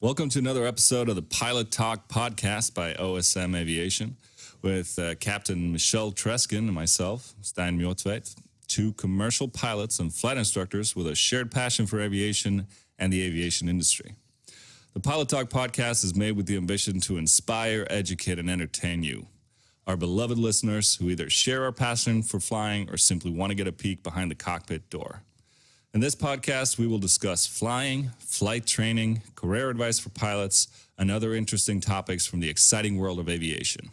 Welcome to another episode of the Pilot Talk Podcast by OSM Aviation with Captain Michelle Treskin and myself, Stein Mjortveit, two commercial pilots and flight instructors with a shared passion for aviation and the aviation industry. The Pilot Talk Podcast is made with the ambition to inspire, educate, and entertain you, our beloved listeners who either share our passion for flying or simply want to get a peek behind the cockpit door. In this podcast, we will discuss flying, flight training, career advice for pilots, and other interesting topics from the exciting world of aviation.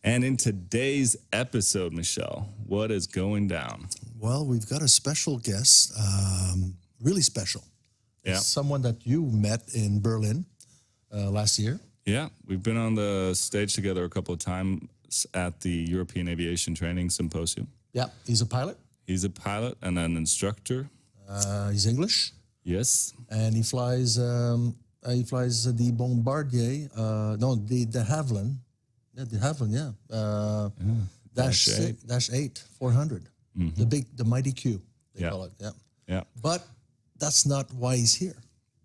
And in today's episode, Michelle, what is going down? Well, we've got a special guest, really special. Yeah. Someone that you met in Berlin last year. Yeah, we've been on the stage together a couple of times at the European Aviation Training Symposium. Yeah, he's a pilot. He's a pilot and an instructor. He's English. Yes. And he flies the Bombardier, the Havilland. Yeah, the Havilland, Dash 8 400. Mm-hmm. The mighty Q, they call it. Yeah. But that's not why he's here.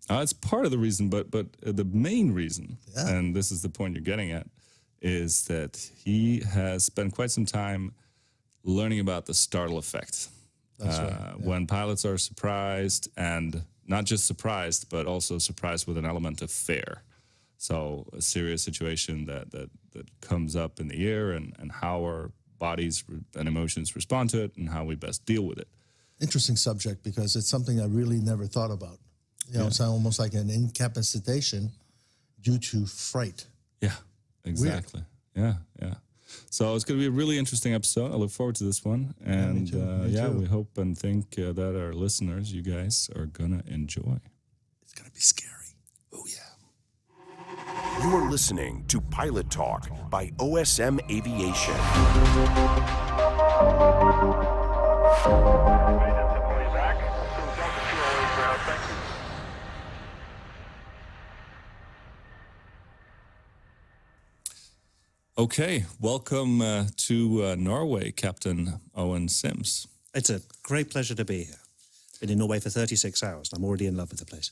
It's part of the reason, but the main reason, and this is the point you're getting at, is that he has spent quite some time learning about the Startle Effect. That's right. Yeah. When pilots are surprised, and not just surprised, but also surprised with an element of fear. So a serious situation that comes up in the air, and how our bodies and emotions respond to it, and how we best deal with it. Interesting subject, because it's something I really never thought about. You know, it's almost like an incapacitation due to fright. Yeah, exactly. Weird. Yeah. So it's going to be a really interesting episode. I look forward to this one. And me too. We hope and think that our listeners, you guys, are going to enjoy. It's going to be scary. Oh, yeah. You are listening to Pilot Talk by OSM Aviation. Okay, welcome to Norway, Captain Owen Sims. It's a great pleasure to be here. Been in Norway for 36 hours. I'm already in love with the place.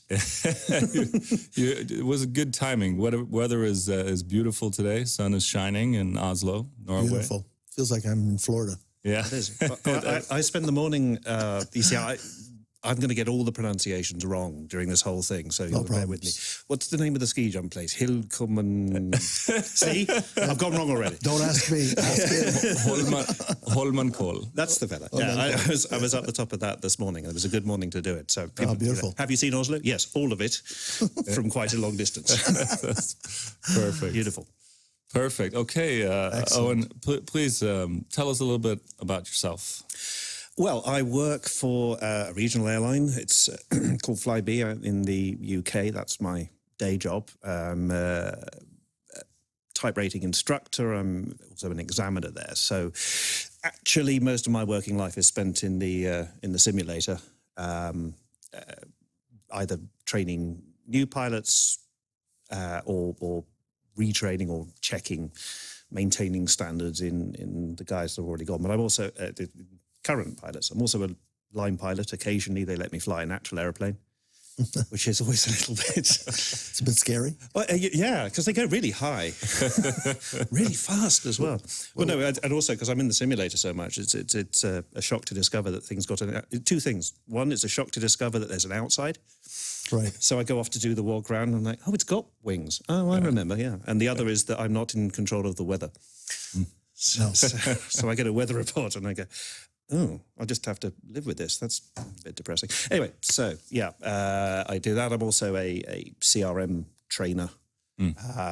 It was a good timing. Weather is beautiful today. Sun is shining in Oslo, Norway. Beautiful. Feels like I'm in Florida. Yeah. It is. I spent the morning, you see, I'm going to get all the pronunciations wrong during this whole thing, so you'll bear with me. What's the name of the ski jump place? Hillkommen. See? I've gone wrong already. Don't ask me. Ask him. Holmenkoll. That's the fella. Yeah, I was up the top of that this morning. It was a good morning to do it. So people, beautiful. Have you seen Oslo? Yes, all of it from quite a long distance. That's perfect. Beautiful. Perfect. Okay, Owen, please tell us a little bit about yourself. Well, I work for a regional airline. It's called FlyBe in the UK. That's my day job. I'm a type rating instructor. I'm also an examiner there. So actually, most of my working life is spent in the simulator, either training new pilots or retraining or checking, maintaining standards in the guys that have already gone. But I'm also current pilots. I'm also a line pilot. Occasionally, they let me fly an actual airplane, which is always a little bit... It's a bit scary. Well, yeah, because they go really high, really fast as well. Well, no, and also because I'm in the simulator so much, it's a shock to discover that things got... Two things. One, it's a shock to discover that there's an outside. Right. So I go off to do the walk around, and I'm like, oh, it's got wings. Oh, I remember, yeah. And the other is that I'm not in control of the weather. So I get a weather report, and I go... Oh, I'll just have to live with this. That's a bit depressing. Anyway, so, yeah, I do that. I'm also a CRM trainer.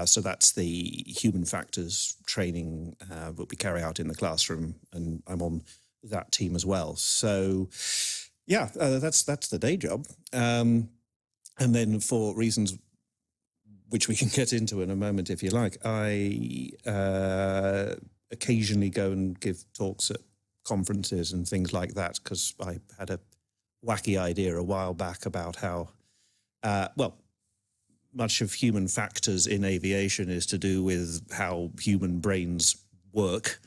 So that's the human factors training that we carry out in the classroom, and I'm on that team as well. So, yeah, that's the day job. And then for reasons which we can get into in a moment, if you like, I occasionally go and give talks at conferences and things like that, because I had a wacky idea a while back about how, much of human factors in aviation is to do with how human brains work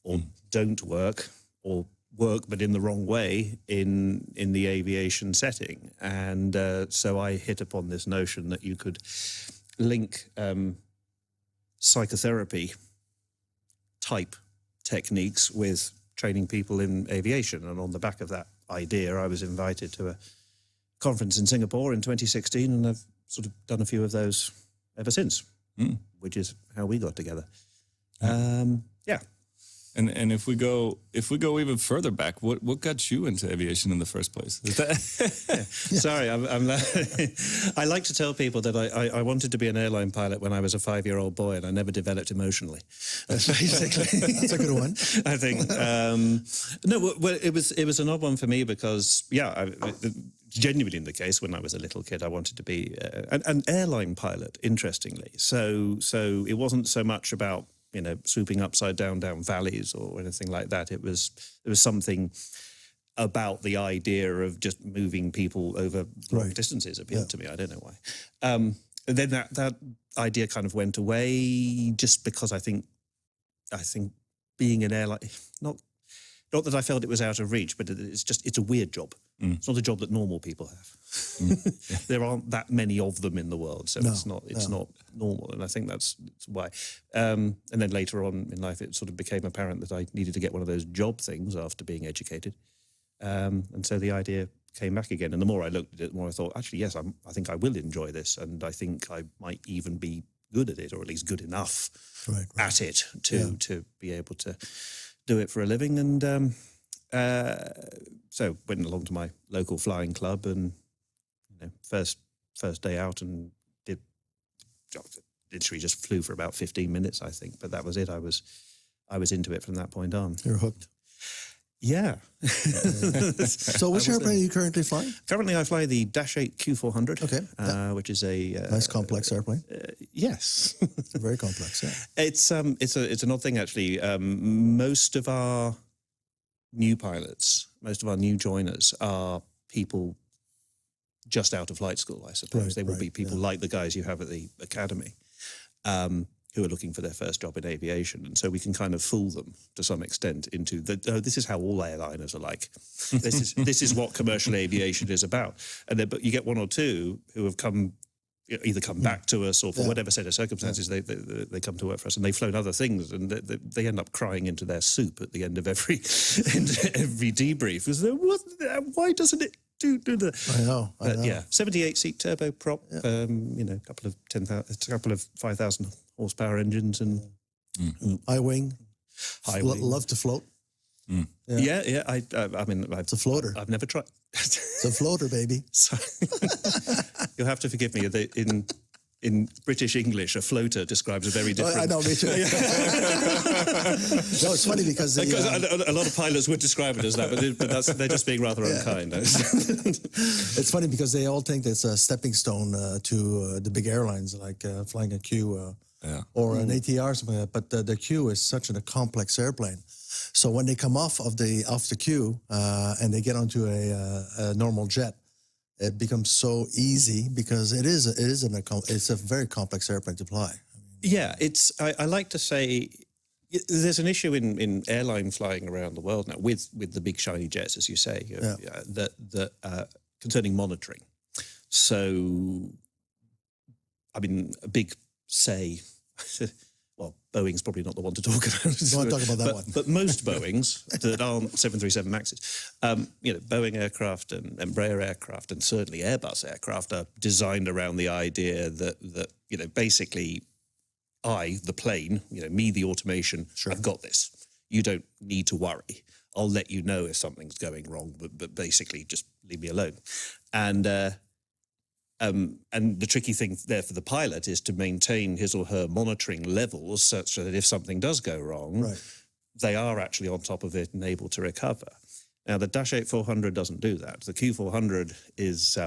or don't work, or work, but in the wrong way in the aviation setting. And so I hit upon this notion that you could link psychotherapy type techniques with training people in aviation. And on the back of that idea, I was invited to a conference in Singapore in 2016, and I've sort of done a few of those ever since, which is how we got together. Yeah. And if we go even further back, what got you into aviation in the first place? Is that Sorry, I like to tell people that I wanted to be an airline pilot when I was a 5-year-old boy, and I never developed emotionally. That's basically That's a good one. I think. No, well, it was an odd one for me because genuinely in the case when I was a little kid, I wanted to be an airline pilot. Interestingly, so it wasn't so much about swooping upside down valleys or anything like that. There was something about the idea of just moving people over long distances appealed to me. I don't know why. And then that idea kind of went away just because I think being an airline, not that I felt it was out of reach, but it's a weird job. It's not a job that normal people have. There aren't that many of them in the world, so it's not normal, and I think that's why. And then later on in life, it sort of became apparent that I needed to get one of those job things after being educated, and so the idea came back again. And the more I looked at it, the more I thought, actually, yes, I think I will enjoy this, and I think I might even be good at it, or at least good enough at it to be able to do it for a living. And so went along to my local flying club, and first day out, and literally just flew for about 15 minutes, I think. But that was it. I was into it from that point on. You're hooked. Yeah. So which airplane are you currently flying? Currently, I fly the Dash 8 Q400. Okay. Which is a nice complex airplane. Yes. Very complex. Yeah. It's an odd thing actually. Most of our new pilots, most of our new joiners are people just out of flight school, I suppose. They will be people like the guys you have at the academy, who are looking for their first job in aviation. And so we can kind of fool them to some extent into this is how all airliners are like. This is what commercial aviation is about. And then, but you get one or two who have either come back to us, or for whatever set of circumstances, they come to work for us, and they've flown other things, and they end up crying into their soup at the end of every debrief. Why doesn't it do the? I know. Yeah, 78-seat turboprop, a couple of 5,000 horsepower engines, and high wing. Love to float. Yeah. I mean, it's a floater. I've never tried. It's a floater, baby. So, you'll have to forgive me. In British English, a floater describes a very different. I know, me too. No, it's funny because a lot of pilots would describe it as that, but they're just being rather unkind. It's funny because they all think it's a stepping stone to the big airlines, like flying a Q or an ATR or something like that. But the Q is such a complex airplane. So when they come off the Q and they get onto a normal jet, it becomes so easy because it's a very complex airplane to fly. Yeah, I like to say there's an issue in airline flying around the world now with the big shiny jets, as you say, that concerning monitoring. So, I mean, a big say. Well, Boeing's probably not the one to talk about. You want to talk about that one. But most Boeings that aren't 737 Maxes, Boeing aircraft and Embraer aircraft and certainly Airbus aircraft are designed around the idea that basically the plane, me, the automation, I've got this. You don't need to worry. I'll let you know if something's going wrong, but basically just leave me alone. And the tricky thing there for the pilot is to maintain his or her monitoring levels such that if something does go wrong, they are actually on top of it and able to recover. Now, the Dash 8-400 doesn't do that. The Q400 is,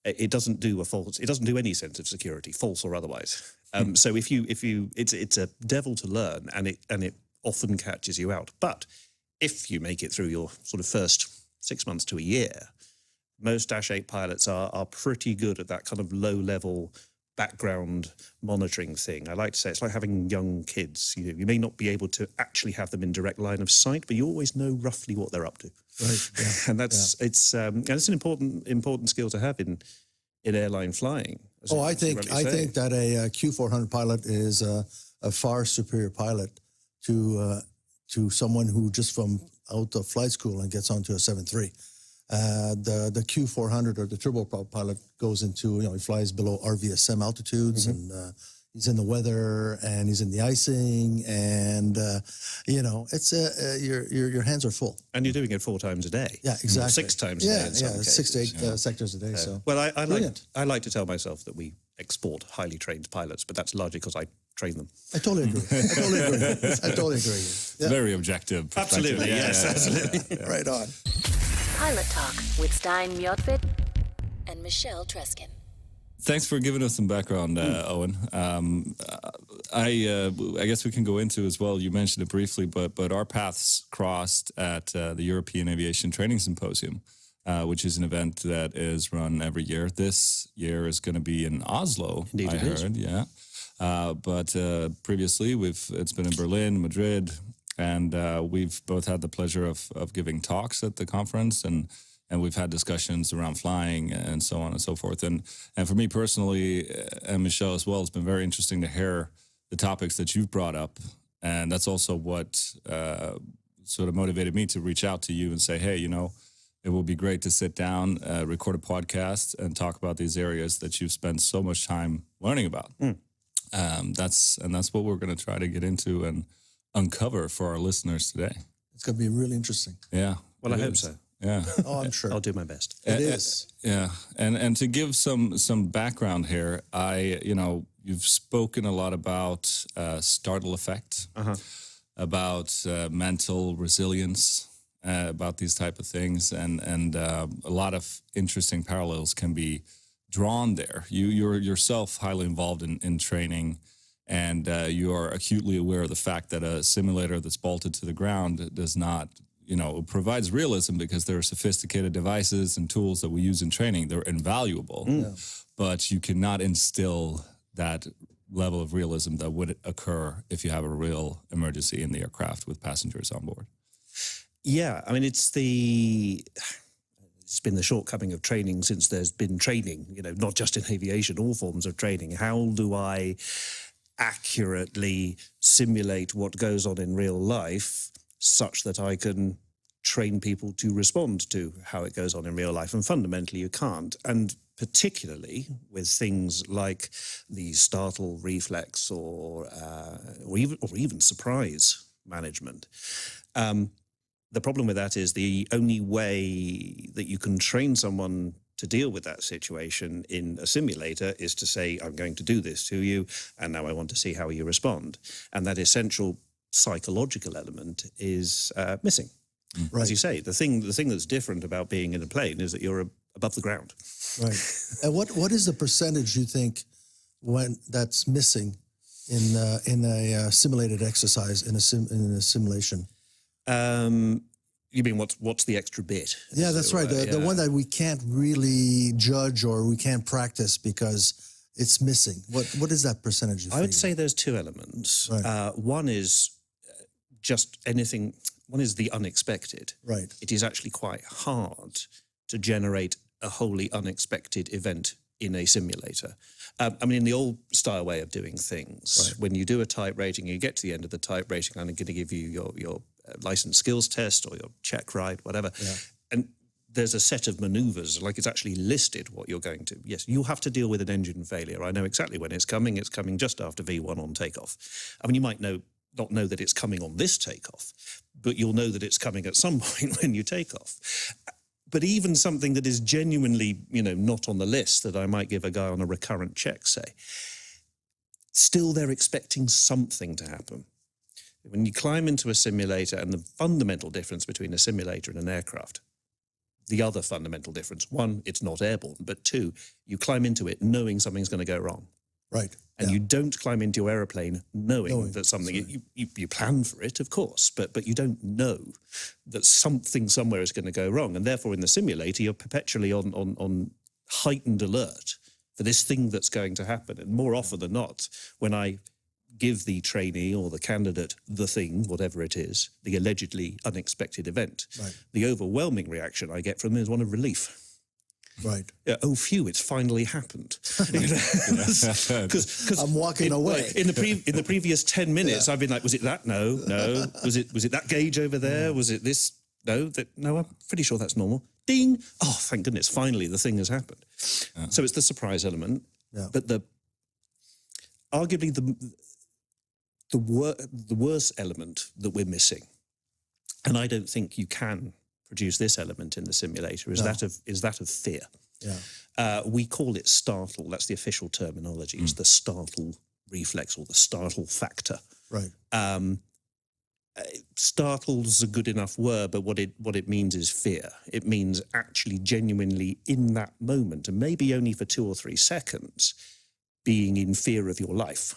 it doesn't do any sense of security, false or otherwise. So it's a devil to learn, and it often catches you out. But if you make it through your sort of first 6 months to a year, most Dash 8 pilots are pretty good at that kind of low-level background monitoring thing. I like to say it's like having young kids. You may not be able to actually have them in direct line of sight, but you always know roughly what they're up to. Right. Yeah. And it's an important skill to have in airline flying. I think that a Q400 pilot is a far superior pilot to someone who just from out of flight school and gets onto a 7.3. The Q400 or the turboprop pilot goes into, he flies below RVSM altitudes, and he's in the weather and he's in the icing, and it's your hands are full. And you're doing it 4 times a day. Yeah, exactly. 6 times a day. In some cases. 6 to 8 sectors a day. So well, I like to tell myself that we export highly trained pilots, but that's largely because I train them. I totally agree. I totally agree. Yeah. Very objective. Absolutely, yes, absolutely. Yeah. Right on. Pilot Talk with Stein Mjotvedt and Michelle Treskin. Thanks for giving us some background, Owen. I guess we can go into as well. You mentioned it briefly, but our paths crossed at the European Aviation Training Symposium, which is an event that is run every year. This year is going to be in Oslo. Indeed, I heard. Yeah. But previously, it's been in Berlin, Madrid, and we've both had the pleasure of giving talks at the conference, and we've had discussions around flying and so on and so forth. And for me personally, and Michelle as well, it's been very interesting to hear the topics that you've brought up. And that's also what sort of motivated me to reach out to you and say, hey, it will be great to sit down, record a podcast, and talk about these areas that you've spent so much time learning about. That's what we're going to try to get into and uncover for our listeners today. It's going to be really interesting. Yeah. Well, I hope so. Yeah. Oh, I'm sure. I'll do my best. It is. Yeah. And to give some background here, you've spoken a lot about Startle Effect, about mental resilience, about these type of things, and a lot of interesting parallels can be drawn there. You're yourself highly involved in training, and you are acutely aware of the fact that a simulator that's bolted to the ground does not, it provides realism because there are sophisticated devices and tools that we use in training. They're invaluable, but you cannot instill that level of realism that would occur if you have a real emergency in the aircraft with passengers on board. Yeah, I mean, it's been the shortcoming of training since there's been training, not just in aviation, all forms of training. How do I accurately simulate what goes on in real life such that I can train people to respond to how it goes on in real life? And fundamentally, you can't. And particularly with things like the Startle Reflex or even surprise management. The problem with that is the only way that you can train someone to deal with that situation in a simulator is to say, I'm going to do this to you, and now I want to see how you respond. And that essential psychological element is missing. Right. As you say, the thing that's different about being in a plane is that you're above the ground. Right. And what is the percentage you think when that's missing in a simulated exercise in a simulation? You mean what's the extra bit? Yeah, that's right. The one that we can't really judge or we can't practice because it's missing. What is that percentage? I would say there's 2 elements. Right. One is just anything. One is the unexpected. Right. It is actually quite hard to generate a wholly unexpected event in a simulator. I mean, in the old style way of doing things, when you do a type rating, you get to the end of the type rating, I'm going to give you your license skills test or your check ride, whatever. Yeah. And there's a set of maneuvers, like it's actually listed what you're going to. Yes, you have to deal with an engine failure. I know exactly when it's coming. It's coming just after V1 on takeoff. I mean, you might not know that it's coming on this takeoff, but you'll know that it's coming at some point when you take off. But even something that is genuinely, not on the list that I might give a guy on a recurrent check, say, still they're expecting something to happen. When you climb into a simulator, and the fundamental difference between a simulator and an aircraft, the other fundamental difference, 1, it's not airborne, but 2, you climb into it knowing something's going to go wrong. Right. And you don't climb into your aeroplane knowing that something, you plan for it, of course, but you don't know that something somewhere is going to go wrong. And therefore, in the simulator, you're perpetually on heightened alert for this thing that's going to happen. And more often than not, when I give the trainee or the candidate the thing, whatever it is, the allegedly unexpected event, the overwhelming reaction I get from them is one of relief. Right. Yeah, oh, phew! It's finally happened. Because I'm walking away. In the previous 10 minutes, I've been like, was it that? No. Was it that gauge over there? Was it this? No. No. I'm pretty sure that's normal. Ding! Oh, thank goodness! Finally, the thing has happened. So it's the surprise element, but arguably the worst element that we're missing, and I don't think you can produce this element in the simulator, is that of fear. Yeah. We call it startle. That's the official terminology. It's the startle reflex or the startle factor. Right. Startle's a good enough word, but what it means is fear. It means actually genuinely in that moment, and maybe only for 2 or 3 seconds, being in fear of your life,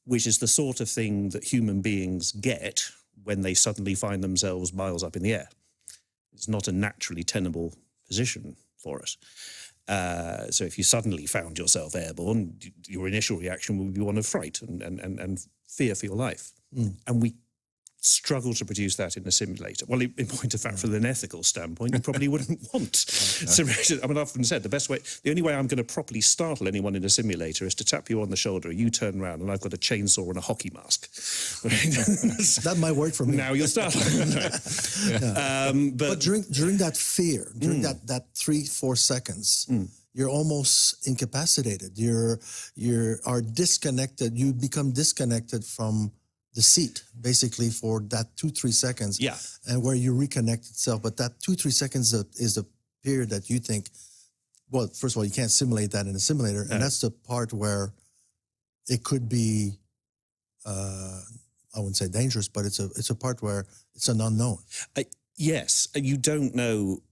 which is the sort of thing that human beings get when they suddenly find themselves miles up in the air. It's not a naturally tenable position for us. So if you suddenly found yourself airborne, your initial reaction would be one of fright and fear for your life. And we struggle to produce that in a simulator. Well, in point of fact, from an ethical standpoint, you probably wouldn't want simulation. I mean, I've often said the only way I'm going to properly startle anyone in a simulator is to tap you on the shoulder, you turn around, and I've got a chainsaw and a hockey mask. That might work for me. Now you're startled. But during that fear, during that 3-4 seconds, you're almost incapacitated. You are disconnected. You become disconnected from the seat, basically, for that 2-3 seconds. Yeah. And where you reconnect itself. But that 2-3 seconds is the period that you think, well, first of all, you can't simulate that in a simulator. And that's the part where it could be, I wouldn't say dangerous, but it's a part where it's an unknown. Yes. And you don't know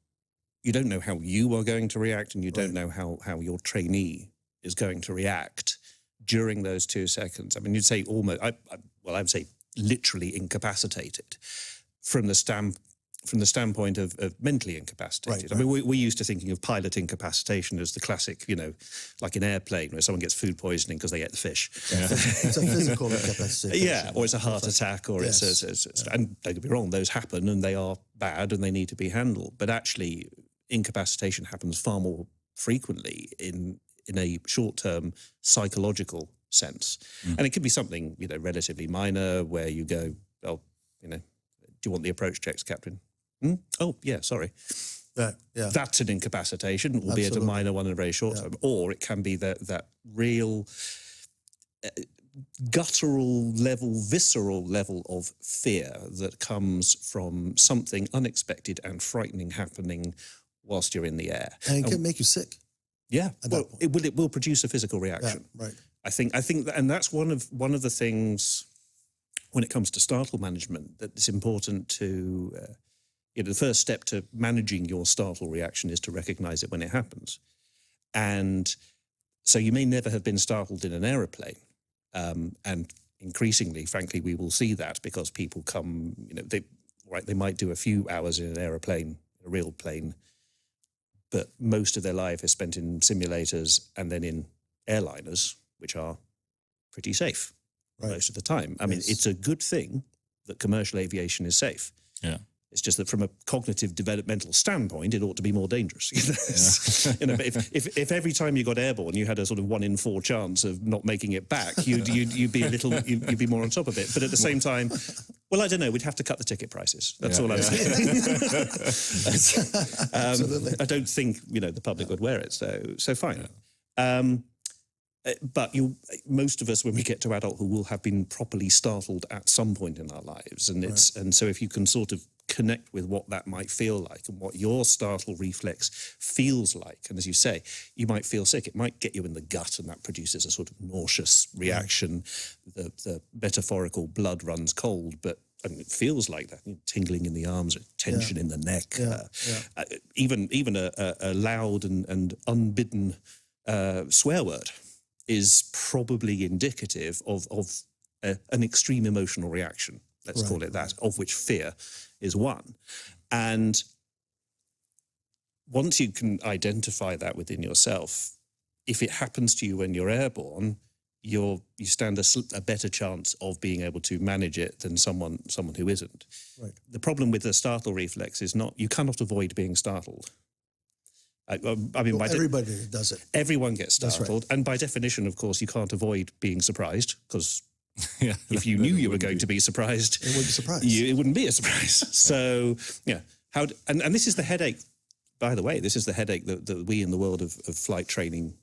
how you are going to react, and you don't know how your trainee is going to react during those 2 seconds. I mean, you'd say almost, I would say literally incapacitated from the standpoint of mentally incapacitated. I mean, we're used to thinking of pilot incapacitation as the classic, like an airplane where someone gets food poisoning because they ate the fish. Yeah. It's a physical incapacitation. Yeah, or it's a heart attack, or it's and don't get me wrong, those happen and they are bad and they need to be handled. But actually, incapacitation happens far more frequently in a short-term psychological sense. And it could be something, relatively minor where you go, oh, do you want the approach checks, Captain? Oh, yeah, sorry. Yeah. That's an incapacitation, albeit a minor one in a very short term. Or it can be that real guttural level, visceral level of fear that comes from something unexpected and frightening happening whilst you're in the air. And it can make you sick. Yeah, well, it will produce a physical reaction. Yeah, right. I think that, and that's one of the things when it comes to startle management that it's important to. The first step to managing your startle reaction is to recognise it when it happens, and so you may never have been startled in an aeroplane, and increasingly, frankly, we will see that because people come. They might do a few hours in an aeroplane, a real plane. But most of their life is spent in simulators and then in airliners, which are pretty safe most of the time. I mean, it's a good thing that commercial aviation is safe. Yeah. It's just that from a cognitive developmental standpoint, it ought to be more dangerous. But if every time you got airborne, you had a sort of 1 in 4 chance of not making it back, you'd be more on top of it. But at the same time, well, I don't know. We'd have to cut the ticket prices. That's all I'm saying. I don't think the public would wear it. So fine. But most of us, when we get to adulthood, will have been properly startled at some point in our lives, and so if you can sort of connect with what that might feel like and what your startle reflex feels like, and as you say, you might feel sick. It might get you in the gut, and that produces a sort of nauseous reaction. The metaphorical blood runs cold, but it feels like that, tingling in the arms, tension in the neck, even a loud and unbidden swear word is probably indicative of an extreme emotional reaction, let's call it that, of which fear is one. And once you can identify that within yourself, if it happens to you when you're airborne, you stand a better chance of being able to manage it than someone who isn't. Right. The problem with the startle reflex is you cannot avoid being startled. I mean, everybody does it. Everyone gets startled, right. and by definition, of course, you can't avoid being surprised, because if you knew you were going to be surprised, it wouldn't be a surprise. It wouldn't be a surprise. So, yeah, and this is the headache. By the way, this is the headache that we in the world of flight training,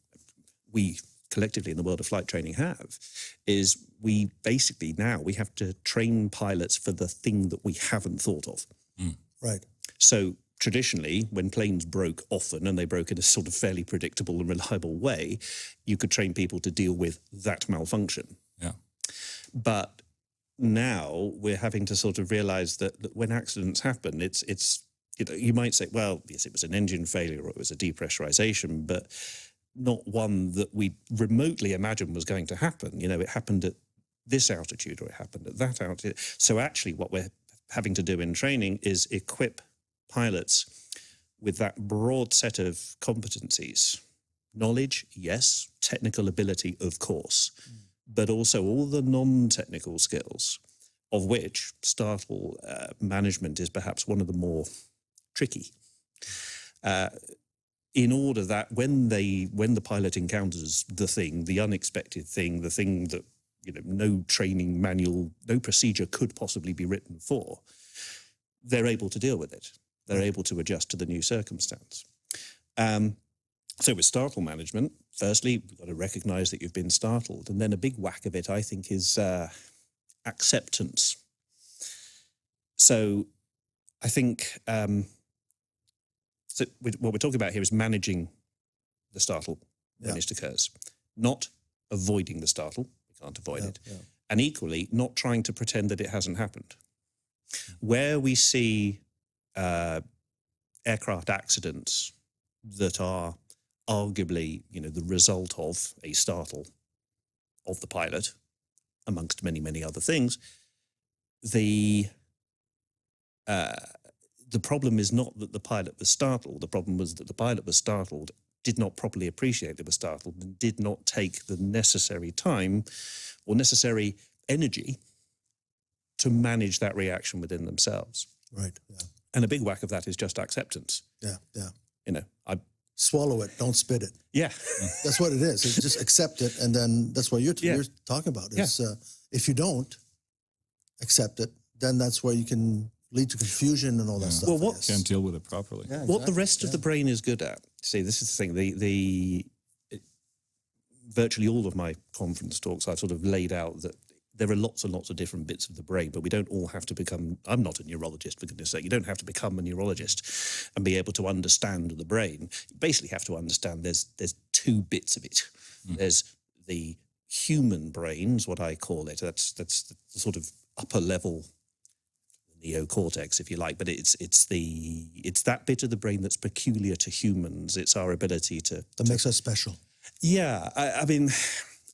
we collectively in the world of flight training have, is we basically now we have to train pilots for the thing that we haven't thought of. Right. So traditionally, when planes broke often, and they broke in a sort of fairly predictable and reliable way, you could train people to deal with that malfunction. Yeah. But now we're having to sort of realize that when accidents happen, it's you might say, well, yes, it was an engine failure or it was a depressurization, but not one that we remotely imagined was going to happen. It happened at this altitude or it happened at that altitude. So actually what we're having to do in training is equip pilots with that broad set of competencies. Knowledge, yes. Technical ability, of course. But also all the non-technical skills, of which startle management is perhaps one of the more tricky. In order that when the pilot encounters the thing, the unexpected thing, the thing that no training manual, no procedure could possibly be written for, they're able to deal with it. They're able to adjust to the new circumstance. So with startle management, firstly, you've got to recognize that you've been startled. And then a big whack of it, I think, is acceptance. So I think what we're talking about here is managing the startle when it occurs, not avoiding the startle. We can't avoid it. Yeah. And equally, not trying to pretend that it hasn't happened. Where we see aircraft accidents that are arguably, the result of a startle of the pilot, amongst many, many other things, the problem is not that the pilot was startled. The problem was that the pilot was startled, did not properly appreciate they were startled, and did not take the necessary time or necessary energy to manage that reaction within themselves. Right, yeah. And a big whack of that is just acceptance. Yeah, yeah. I swallow it, don't spit it. Yeah. That's what it is. It's just accept it, and then that's what you're talking about. Is if you don't accept it, then that's where you can lead to confusion and all that stuff. Well, can't deal with it properly. Yeah, what the rest of the brain is good at. See, this is the thing. Virtually all of my conference talks, I've sort of laid out that there are lots and lots of different bits of the brain, but we don't all have to become, I'm not a neurologist, for goodness sake. You don't have to become a neurologist and be able to understand the brain. You basically have to understand there's two bits of it. There's the human brains, what I call it. That's the sort of upper level neocortex, if you like, but it's that bit of the brain that's peculiar to humans. It's our ability to makes us special. Yeah, I mean,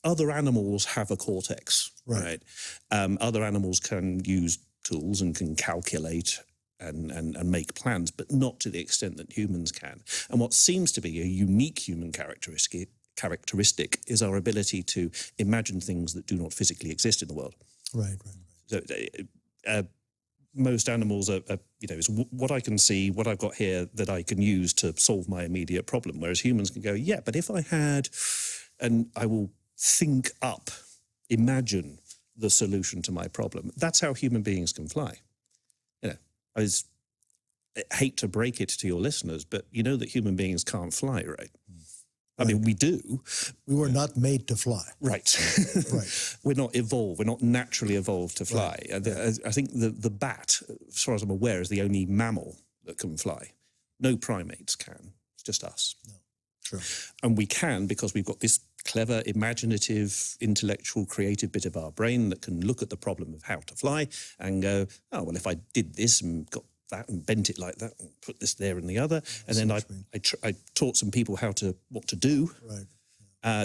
other animals have a cortex, right? Other animals can use tools and can calculate and make plans, but not to the extent that humans can. And what seems to be a unique human characteristic is our ability to imagine things that do not physically exist in the world. Right. So most animals are is what I can see, what I've got here that I can use to solve my immediate problem. Whereas humans can go, yeah, but if I had, and I will think up, imagine the solution to my problem. That's how human beings can fly. I hate to break it to your listeners, but you know that human beings can't fly, right? I mean, we do. We were not made to fly. Right. Right. We're not evolved. We're not naturally evolved to fly. Right. I think the bat, as far as I'm aware, is the only mammal that can fly. No primates can. It's just us. No. True. And we can because we've got this clever, imaginative, intellectual, creative bit of our brain that can look at the problem of how to fly and go, oh, well, if I did this and got that and bent it like that and put this there and the other, and then I taught some people what to do. Right.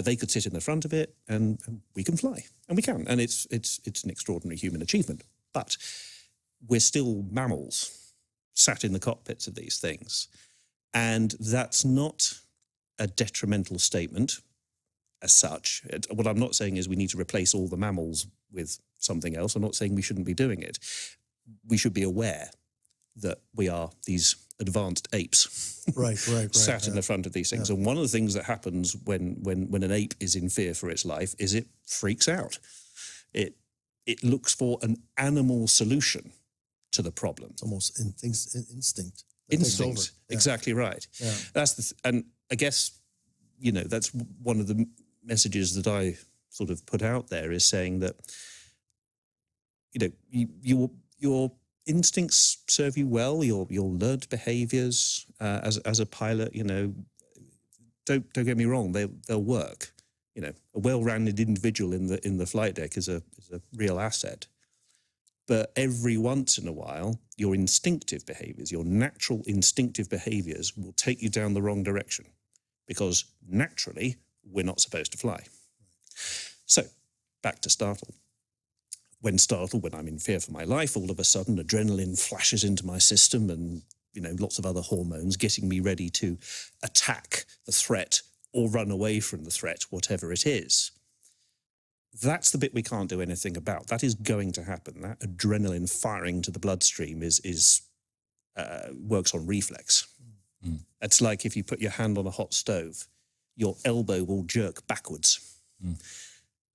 They could sit in the front of it, and we can fly, and we can, and it's an extraordinary human achievement. But we're still mammals, sat in the cockpits of these things, and that's not a detrimental statement. as such. What I'm not saying is we need to replace all the mammals with something else. I'm not saying we shouldn't be doing it. We should be aware that we are these advanced apes, right, sat in the front of these things. And one of the things that happens when an ape is in fear for its life is it freaks out. It looks for an animal solution to the problem. It's almost instinct. Instinct, exactly right. Yeah. That's and I guess, you know, that's one of the messages that I sort of put out there, is saying that, you know, your instincts serve you well, your learned behaviors as a pilot, you know, don't get me wrong, they'll work. You know, a well-rounded individual in the flight deck is a real asset. But every once in a while, your instinctive behaviors, your natural instinctive behaviors will take you down the wrong direction, because naturally we're not supposed to fly. So back to Startle. When I'm in fear for my life, all of a sudden adrenaline flashes into my system, and, you know, lots of other hormones getting me ready to attack the threat or run away from the threat, whatever it is. That's the bit we can't do anything about. That is going to happen. That adrenaline firing to the bloodstream works on reflex. Mm. It's like if you put your hand on a hot stove, your elbow will jerk backwards. Mm.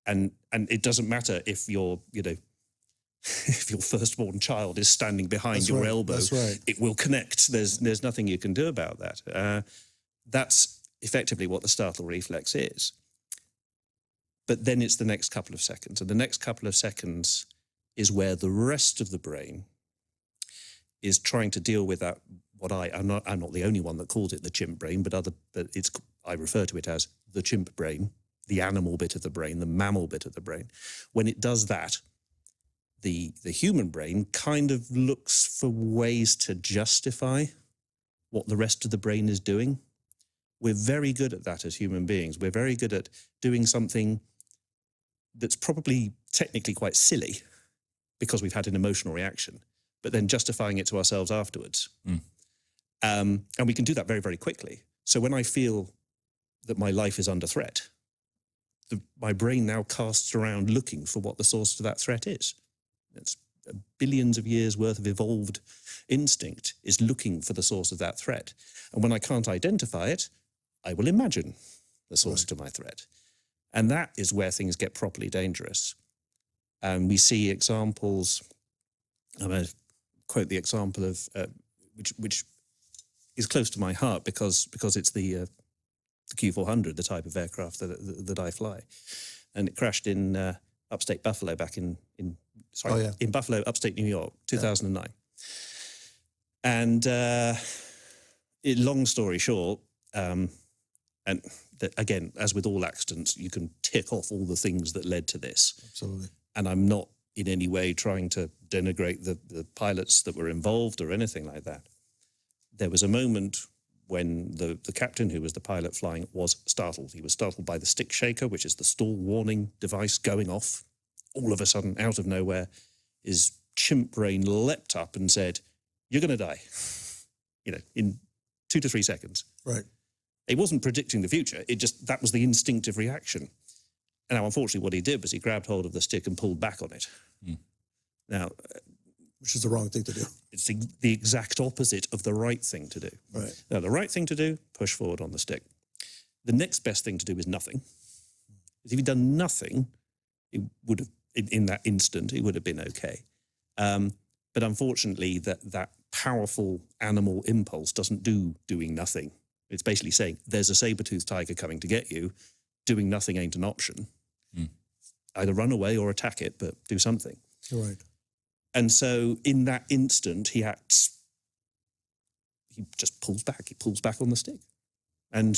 And it doesn't matter if if your firstborn child is standing behind your elbow, it will connect. There's nothing you can do about that. That's effectively what the startle reflex is. But then it's the next couple of seconds. And the next couple of seconds is where the rest of the brain is trying to deal with that. I'm not the only one that calls it the chimp brain, but I refer to it as the chimp brain, the animal bit of the brain, the mammal bit of the brain. When it does that, the human brain kind of looks for ways to justify what the rest of the brain is doing. We're very good at that as human beings. We're very good at doing something that's probably technically quite silly because we've had an emotional reaction, but then justifying it to ourselves afterwards. Mm. And we can do that very, very quickly. So when I feel that my life is under threat, my brain now casts around looking for what the source of that threat is. It's billions of years worth of evolved instinct is looking for the source of that threat. And when I can't identify it, I will imagine the source to my threat. And that is where things get properly dangerous. And we see examples, I'm going to quote the example of, which is close to my heart because it's the Q400, the type of aircraft that I fly. And it crashed in upstate Buffalo back in Buffalo, upstate New York, 2009. And long story short, and again, as with all accidents, you can tick off all the things that led to this. Absolutely. And I'm not in any way trying to denigrate the pilots that were involved or anything like that. There was a moment when the captain, who was the pilot flying, was startled. He was startled by the stick shaker, which is the stall warning device, going off. All of a sudden, out of nowhere, his chimp brain leapt up and said, "You're going to die," in 2 to 3 seconds. Right. He wasn't predicting the future. That was the instinctive reaction. And now, unfortunately, what he did was he grabbed hold of the stick and pulled back on it. Mm. Now, which is the wrong thing to do. It's the exact opposite of the right thing to do. Right. Now, the right thing to do, push forward on the stick. The next best thing to do is nothing. Because if he'd done nothing, it would have, in that instant, it would have been okay. But unfortunately, that powerful animal impulse doesn't do doing nothing. It's basically saying, there's a saber-toothed tiger coming to get you. Doing nothing ain't an option. Mm. Either run away or attack it, but do something. You're right. And so in that instant, he just pulls back. He pulls back on the stick. And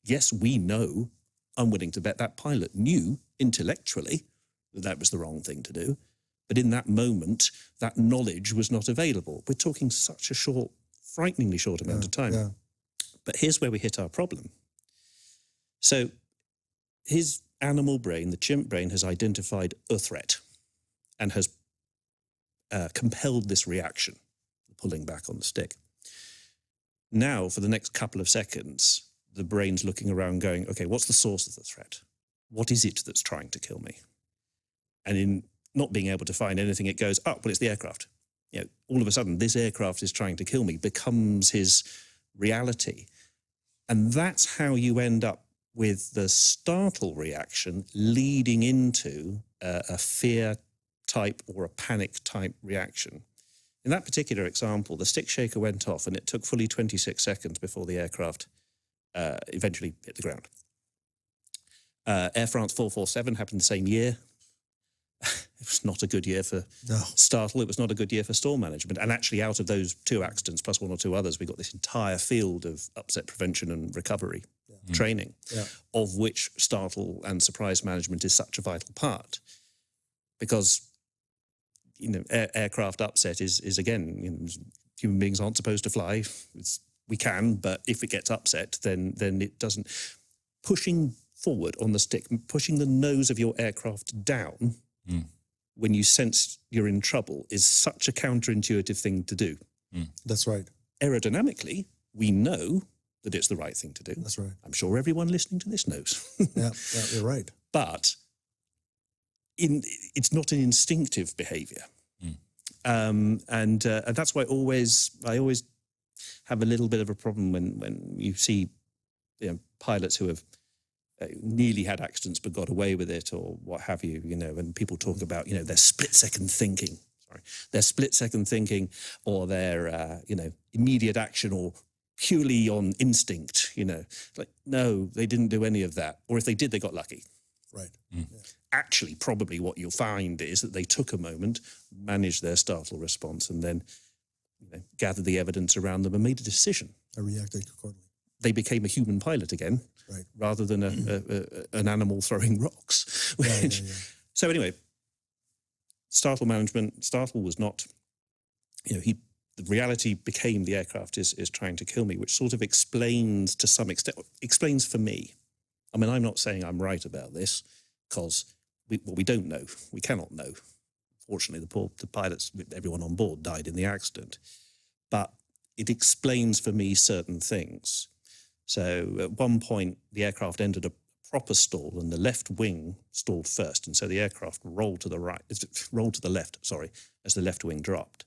yes, we know, I'm willing to bet that pilot knew intellectually that was the wrong thing to do. But in that moment, that knowledge was not available. We're talking such a short, frighteningly short amount of time. Yeah. But here's where we hit our problem. So his animal brain, the chimp brain, has identified a threat and has compelled this reaction, pulling back on the stick. Now, for the next couple of seconds, the brain's looking around going, okay, what's the source of the threat? What is it that's trying to kill me? And in not being able to find anything, it goes, oh, well, it's the aircraft. You know, all of a sudden, this aircraft is trying to kill me, becomes his reality. And that's how you end up with the startle reaction leading into a fear type or a panic type reaction. In that particular example, the stick shaker went off and it took fully 26 seconds before the aircraft eventually hit the ground. Air France 447 happened the same year. It was not a good year for Startle. It was not a good year for storm management. And actually, out of those 2 accidents, plus 1 or 2 others, we got this entire field of upset prevention and recovery training, of which startle and surprise management is such a vital part. Because, you know, aircraft upset is again, you know, human beings aren't supposed to fly. We can, but if it gets upset, then it doesn't. Pushing forward on the stick, pushing the nose of your aircraft down when you sense you're in trouble is such a counterintuitive thing to do. That's right. Aerodynamically, we know that it's the right thing to do. That's right. I'm sure everyone listening to this knows. yeah, you're right. But it's not an instinctive behavior. And that's why I always have a little bit of a problem when you see, you know, pilots who have nearly had accidents but got away with it or what have you, you know, and people talk about, you know, their split-second thinking, or their, you know, immediate action or purely on instinct, you know. Like, no, they didn't do any of that. Or if they did, they got lucky. Right. Yeah. Actually, probably what you'll find is that they took a moment, managed their startle response, and then, you know, gathered the evidence around them and made a decision. I reacted accordingly. They became a human pilot again, rather than an animal throwing rocks. So anyway, startle management. Startle was not, you know, the reality became the aircraft is trying to kill me, which sort of explains to some extent, explains for me. I mean, I'm not saying I'm right about this, because we don't know. We cannot know. Fortunately, the pilots, everyone on board died in the accident. But it explains for me certain things. So at one point, the aircraft entered a proper stall and the left wing stalled first. And so the aircraft rolled to the left, as the left wing dropped.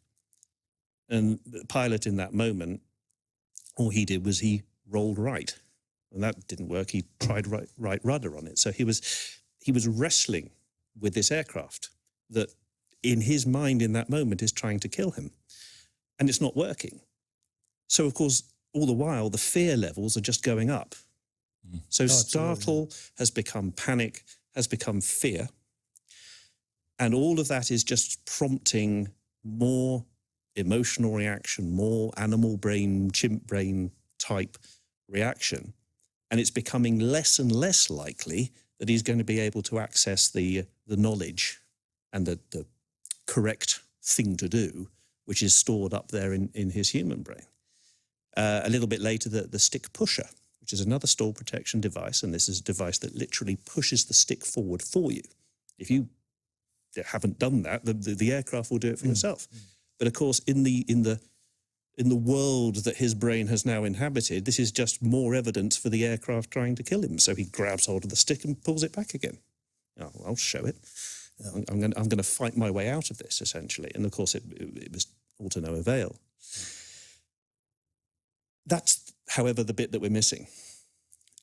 And the pilot in that moment, all he did was he rolled right. And that didn't work. He tried right rudder on it. So he was wrestling with this aircraft that in his mind in that moment is trying to kill him. And it's not working. So, of course, all the while, the fear levels are just going up. So startle has become panic, has become fear. And all of that is just prompting more emotional reaction, more animal brain, chimp brain type reaction. And it's becoming less and less likely that he's going to be able to access the knowledge and the correct thing to do, which is stored up there in his human brain. A little bit later, the stick pusher, which is another stall protection device, and this is a device that literally pushes the stick forward for you. If you haven't done that, the aircraft will do it for yourself. But of course, in the world that his brain has now inhabited, this is just more evidence for the aircraft trying to kill him. So he grabs hold of the stick and pulls it back again. Oh, I'll show it. Yeah. I'm going to fight my way out of this, essentially. And of course, it was all to no avail. That's, however, the bit that we're missing.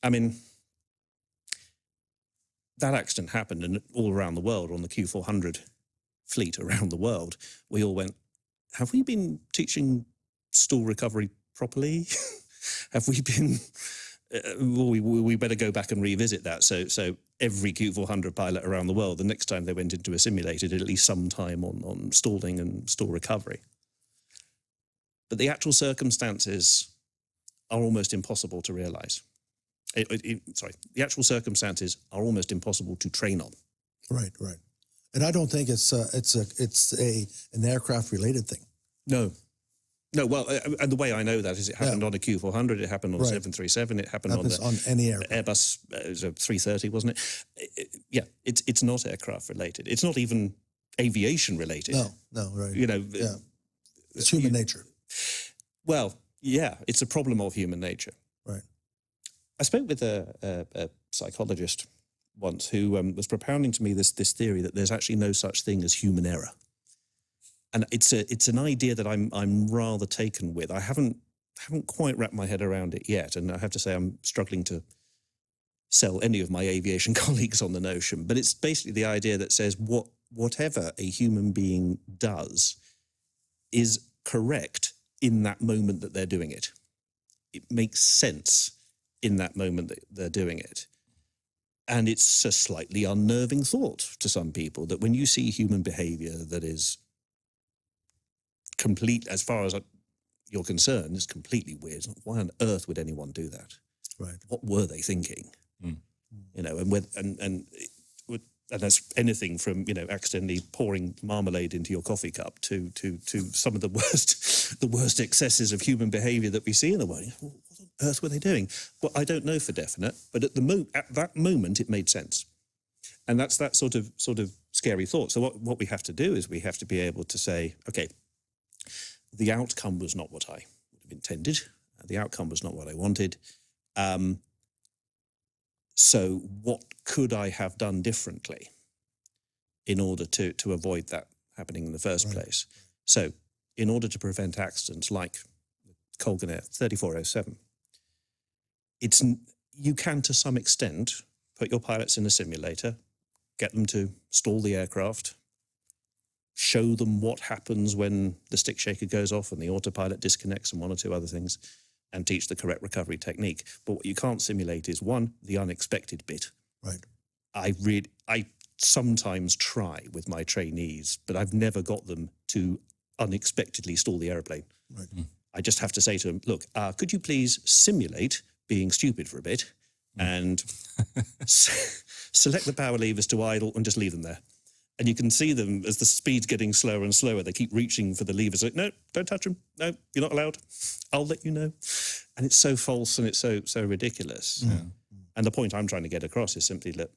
I mean, that accident happened and all around the world on the Q400 fleet around the world. We all went, have we been teaching stall recovery properly? Have we been... we better go back and revisit that. So every Q400 pilot around the world, the next time they went into a simulator, did at least some time on stalling and stall recovery. But the actual circumstances are almost impossible to realise. The actual circumstances are almost impossible to train on. Right. And I don't think it's an aircraft-related thing. No, well, and the way I know that is it happened on a Q400, it happened on a 737, it happened on any aircraft. Airbus, it was a 330, wasn't it? It's not aircraft-related. It's not even aviation-related. No, right. You know, it's human nature. Well, yeah, it's a problem of human nature. Right. I spoke with a psychologist once who was propounding to me this theory that there's actually no such thing as human error, and it's an idea that I'm rather taken with. I haven't quite wrapped my head around it yet, and I have to say I'm struggling to sell any of my aviation colleagues on the notion. But it's basically the idea that says whatever a human being does is correct in that moment that they're doing it. It makes sense in that moment that they're doing it. And it's a slightly unnerving thought to some people that when you see human behavior that is complete, as far as you're concerned, is completely weird. Why on earth would anyone do that? Right. What were they thinking? You know, and that's anything from, you know, accidentally pouring marmalade into your coffee cup to some of the worst excesses of human behaviour that we see in the world. What on earth were they doing? Well, I don't know for definite, but at that moment it made sense, and that's that sort of scary thought. So what we have to do is we have to be able to say, okay, the outcome was not what I would have intended. The outcome was not what I wanted. So what could I have done differently in order to avoid that happening in the first place? So in order to prevent accidents like Colgan Air 3407, you can, to some extent, put your pilots in a simulator, get them to stall the aircraft, show them what happens when the stick shaker goes off and the autopilot disconnects and one or two other things, and teach the correct recovery technique. But what you can't simulate is, one, the unexpected bit. Right. I sometimes try with my trainees, but I've never got them to unexpectedly stall the airplane. Right. I just have to say to them, look, could you please simulate being stupid for a bit and select the power levers to idle and just leave them there. And you can see them as the speed's getting slower and slower. They keep reaching for the levers. Like, no, don't touch them. No, you're not allowed. I'll let you know. And it's so false and it's so ridiculous. Yeah. And the point I'm trying to get across is simply that,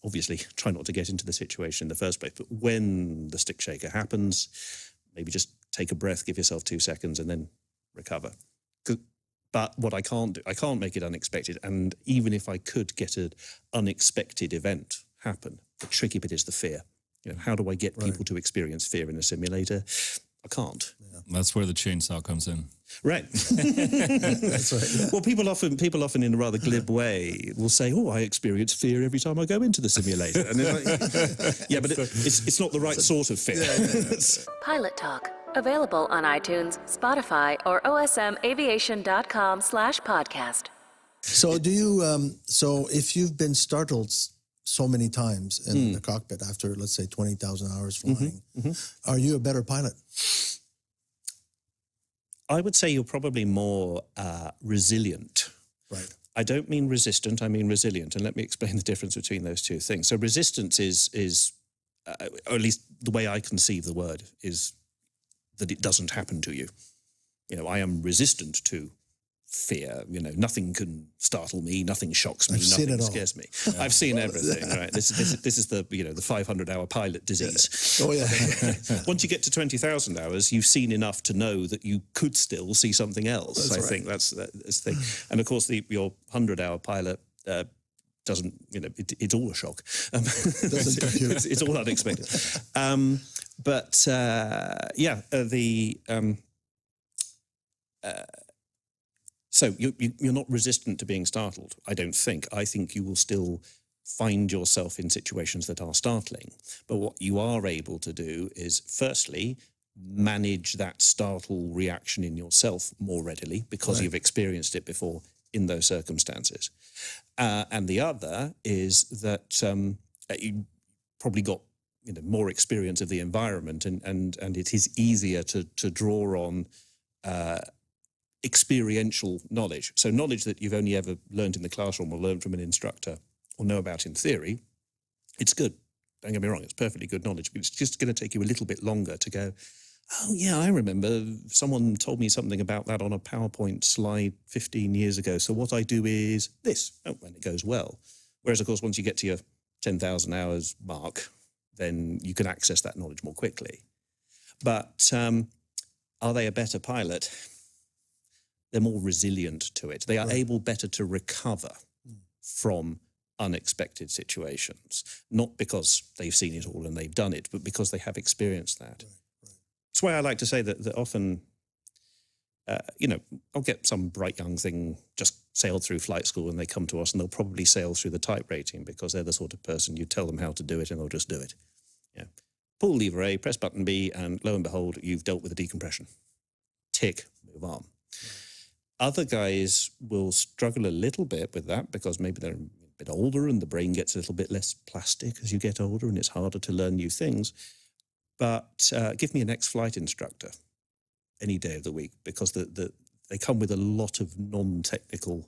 obviously, try not to get into the situation in the first place. But when the stick shaker happens, maybe just take a breath, give yourself 2 seconds, and then recover. But what I can't do, I can't make it unexpected. And even if I could get an unexpected event happen, the tricky bit is the fear. You know, how do I get people to experience fear in a simulator? I can't. Yeah. That's where the chainsaw comes in. Right. That's right. Yeah. Well, people often in a rather glib way will say, "Oh, I experience fear every time I go into the simulator." And they're like, yeah, but it's not the right sort of fear. Pilot Talk, available on iTunes, Spotify, or osmaviation.com/podcast. So do you? So if you've been startled so many times in the cockpit after, let's say, 20,000 hours flying, are you a better pilot? I would say you're probably more resilient. Right. I don't mean resistant, I mean resilient. And let me explain the difference between those two things. So resistance is or at least the way I conceive the word, is that it doesn't happen to you. You know, I am resistant to fear. You know, nothing can startle me, nothing shocks me, nothing scares me. Yeah. I've seen everything, right? This is the, you know, the 500-hour pilot disease. Oh, yeah. Once you get to 20,000 hours, you've seen enough to know that you could still see something else. I think that's the thing. And of course, your 100-hour pilot doesn't, you know, it's all a shock. Doesn't compute. It's all unexpected. So you're not resistant to being startled, I don't think. I think you will still find yourself in situations that are startling. But what you are able to do is, firstly, manage that startle reaction in yourself more readily because you've experienced it before in those circumstances. And the other is that you probably got, you know, more experience of the environment, and it is easier to draw on experiential knowledge. So knowledge that you've only ever learned in the classroom or learned from an instructor or know about in theory, it's good. Don't get me wrong, it's perfectly good knowledge, but it's just going to take you a little bit longer to go, oh yeah, I remember someone told me something about that on a PowerPoint slide 15 years ago. So what I do is this, and it goes well. Whereas, of course, once you get to your 10,000 hours mark, then you can access that knowledge more quickly. But are they a better pilot? they're more resilient to it. They are able better to recover from unexpected situations, not because they've seen it all and they've done it, but because they have experienced that. That's why I like to say that often, you know, I'll get some bright young thing just sailed through flight school and they come to us and they'll probably sail through the type rating because they're the sort of person you tell them how to do it and they'll just do it. Yeah. Pull lever A, press button B, and lo and behold, you've dealt with the decompression. Tick, move on. Other guys will struggle a little bit with that because maybe they're a bit older and the brain gets a little bit less plastic as you get older and it's harder to learn new things. But give me an ex-flight instructor any day of the week because they come with a lot of non-technical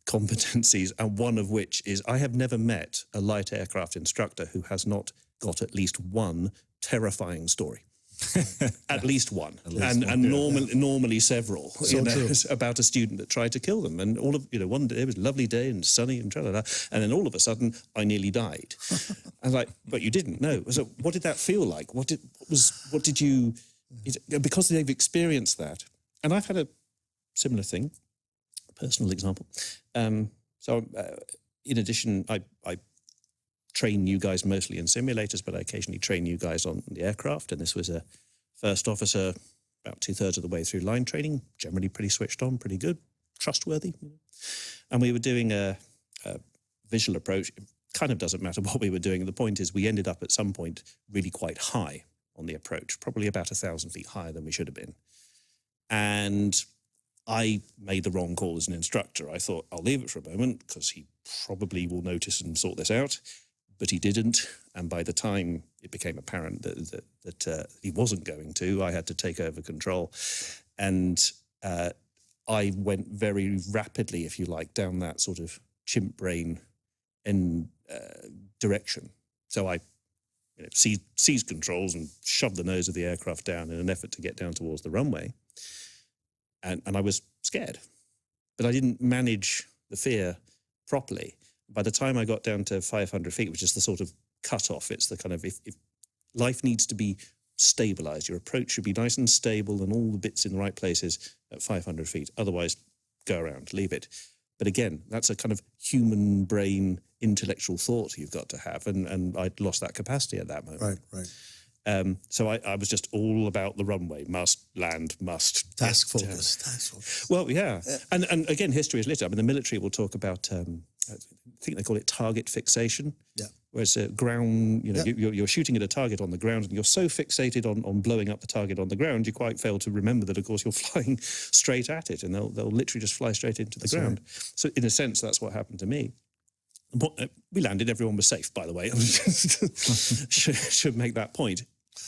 competencies, and one of which is I have never met a light aircraft instructor who has not got at least one terrifying story. At least one, normally several. So true. About a student that tried to kill them, and all of one day it was a lovely day and sunny and and then all of a sudden I nearly died. I was like, but you didn't know. So what did that feel like? What did you? Because they've experienced that, and I've had a similar thing, a personal example. So in addition, I train you guys mostly in simulators, but I occasionally train you guys on the aircraft. And this was a first officer, about 2/3 of the way through line training, generally pretty switched on, pretty good, trustworthy. And we were doing a visual approach. It kind of doesn't matter what we were doing. The point is we ended up at some point really quite high on the approach, probably about 1,000 feet higher than we should have been. And I made the wrong call as an instructor. I thought, I'll leave it for a moment because he probably will notice and sort this out. But he didn't, and by the time it became apparent that he wasn't going to, I had to take over control. And I went very rapidly, if you like, down that sort of chimp brain direction. So I seized controls and shoved the nose of the aircraft down in an effort to get down towards the runway. And I was scared, but I didn't manage the fear properly. By the time I got down to 500 feet, which is the sort of cutoff, it's the kind of, if life needs to be stabilized, your approach should be nice and stable and all the bits in the right places at 500 feet. Otherwise, go around, leave it. But again, that's a kind of human brain intellectual thought you've got to have. And I'd lost that capacity at that moment. Right. So I was just all about the runway, must land, must. Task focus. Well, yeah. And again, history is littered. I mean, the military will talk about, I think they call it target fixation. Yeah. Where it's a ground, you're shooting at a target on the ground and you're so fixated on blowing up the target on the ground, you quite fail to remember that, of course, you're flying straight at it and they'll literally just fly straight into the ground. Right. So in a sense, that's what happened to me. We landed, everyone was safe, by the way. Should make that point.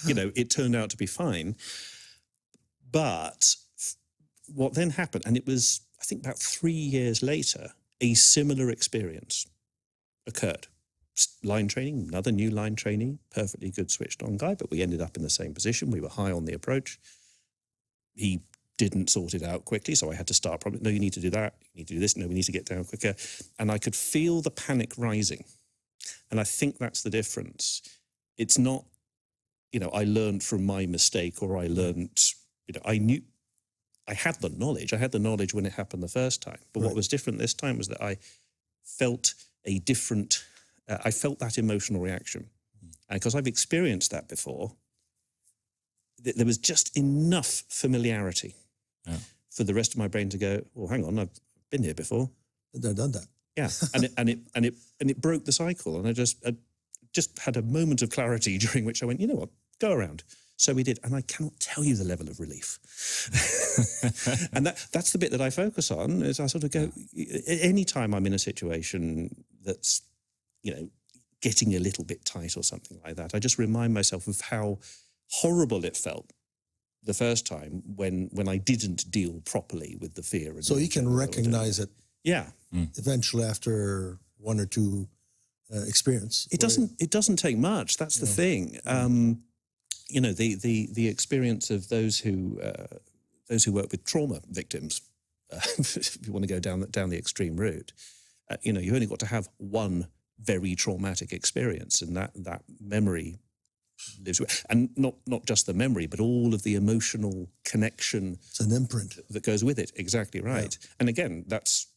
It turned out to be fine. But what then happened, and it was, I think, about 3 years later, a similar experience occurred. Line training, another new line trainee, perfectly good switched on guy, but we ended up in the same position. We were high on the approach. He didn't sort it out quickly, so I had to start probably, no, you need to do that, you need to do this, no, we need to get down quicker. And I could feel the panic rising. And I think that's the difference. It's not, I learned from my mistake, or I learned, I knew, I had the knowledge. I had the knowledge when it happened the first time. But what was different this time was that I felt a different, I felt that emotional reaction. And because I've experienced that before, there was just enough familiarity for the rest of my brain to go, oh, hang on, I've been here before. I've done that. Yeah, and it broke the cycle. And I just had a moment of clarity during which I went, you know what, go around. So we did, and I cannot tell you the level of relief. And that's the bit that I focus on, is I sort of go, any time I'm in a situation that's, getting a little bit tight or something like that, I just remind myself of how horrible it felt the first time when I didn't deal properly with the fear. And so you can recognize it. Yeah. Eventually, after one or two experience. It doesn't take much. That's the thing. The experience of those who work with trauma victims, if you want to go down the extreme route, you've only got to have one very traumatic experience, and that memory lives with. And not just the memory, but all of the emotional connection. It's an imprint that goes with it. Exactly right. Yeah. And again, that's,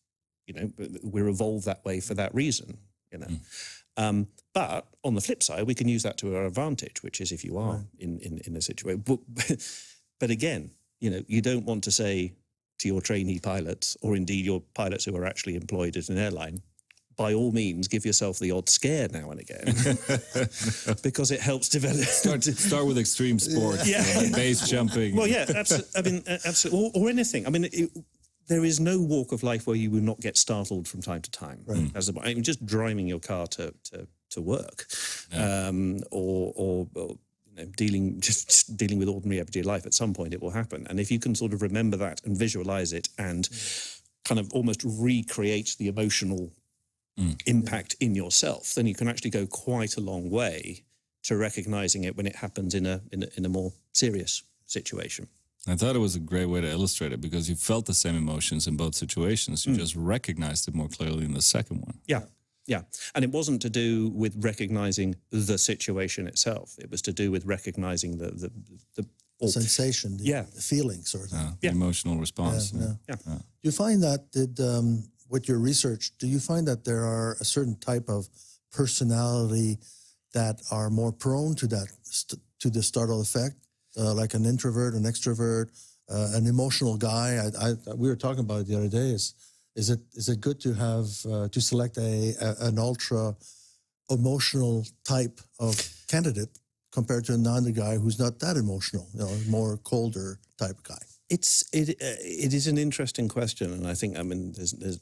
we're evolved that way for that reason, But on the flip side, we can use that to our advantage, which is if you are in a situation. But again, you don't want to say to your trainee pilots, or indeed your pilots who are actually employed at an airline, by all means, give yourself the odd scare now and again, because it helps develop. Start with extreme sports, base jumping. Well, yeah, absolutely. Absolutely, or anything. There is no walk of life where you will not get startled from time to time. Right. Just driving your car to work, or dealing with ordinary everyday life. At some point, it will happen, and if you can sort of remember that and visualize it, and kind of almost recreate the emotional impact in yourself, then you can actually go quite a long way to recognizing it when it happens in a more serious situation. I thought it was a great way to illustrate it, because you felt the same emotions in both situations. You just recognized it more clearly in the second one. Yeah. And it wasn't to do with recognizing the situation itself. It was to do with recognizing the sensation, the feeling, sort of. The emotional response. Yeah. You find that, with your research, do you find that there are a certain type of personality that are more prone to that, to the startle effect, like an introvert, an extrovert, an emotional guy? We were talking about it the other day. Is it good to have to select an ultra emotional type of candidate compared to another guy who's not that emotional, more colder type guy? It is an interesting question, and I think there's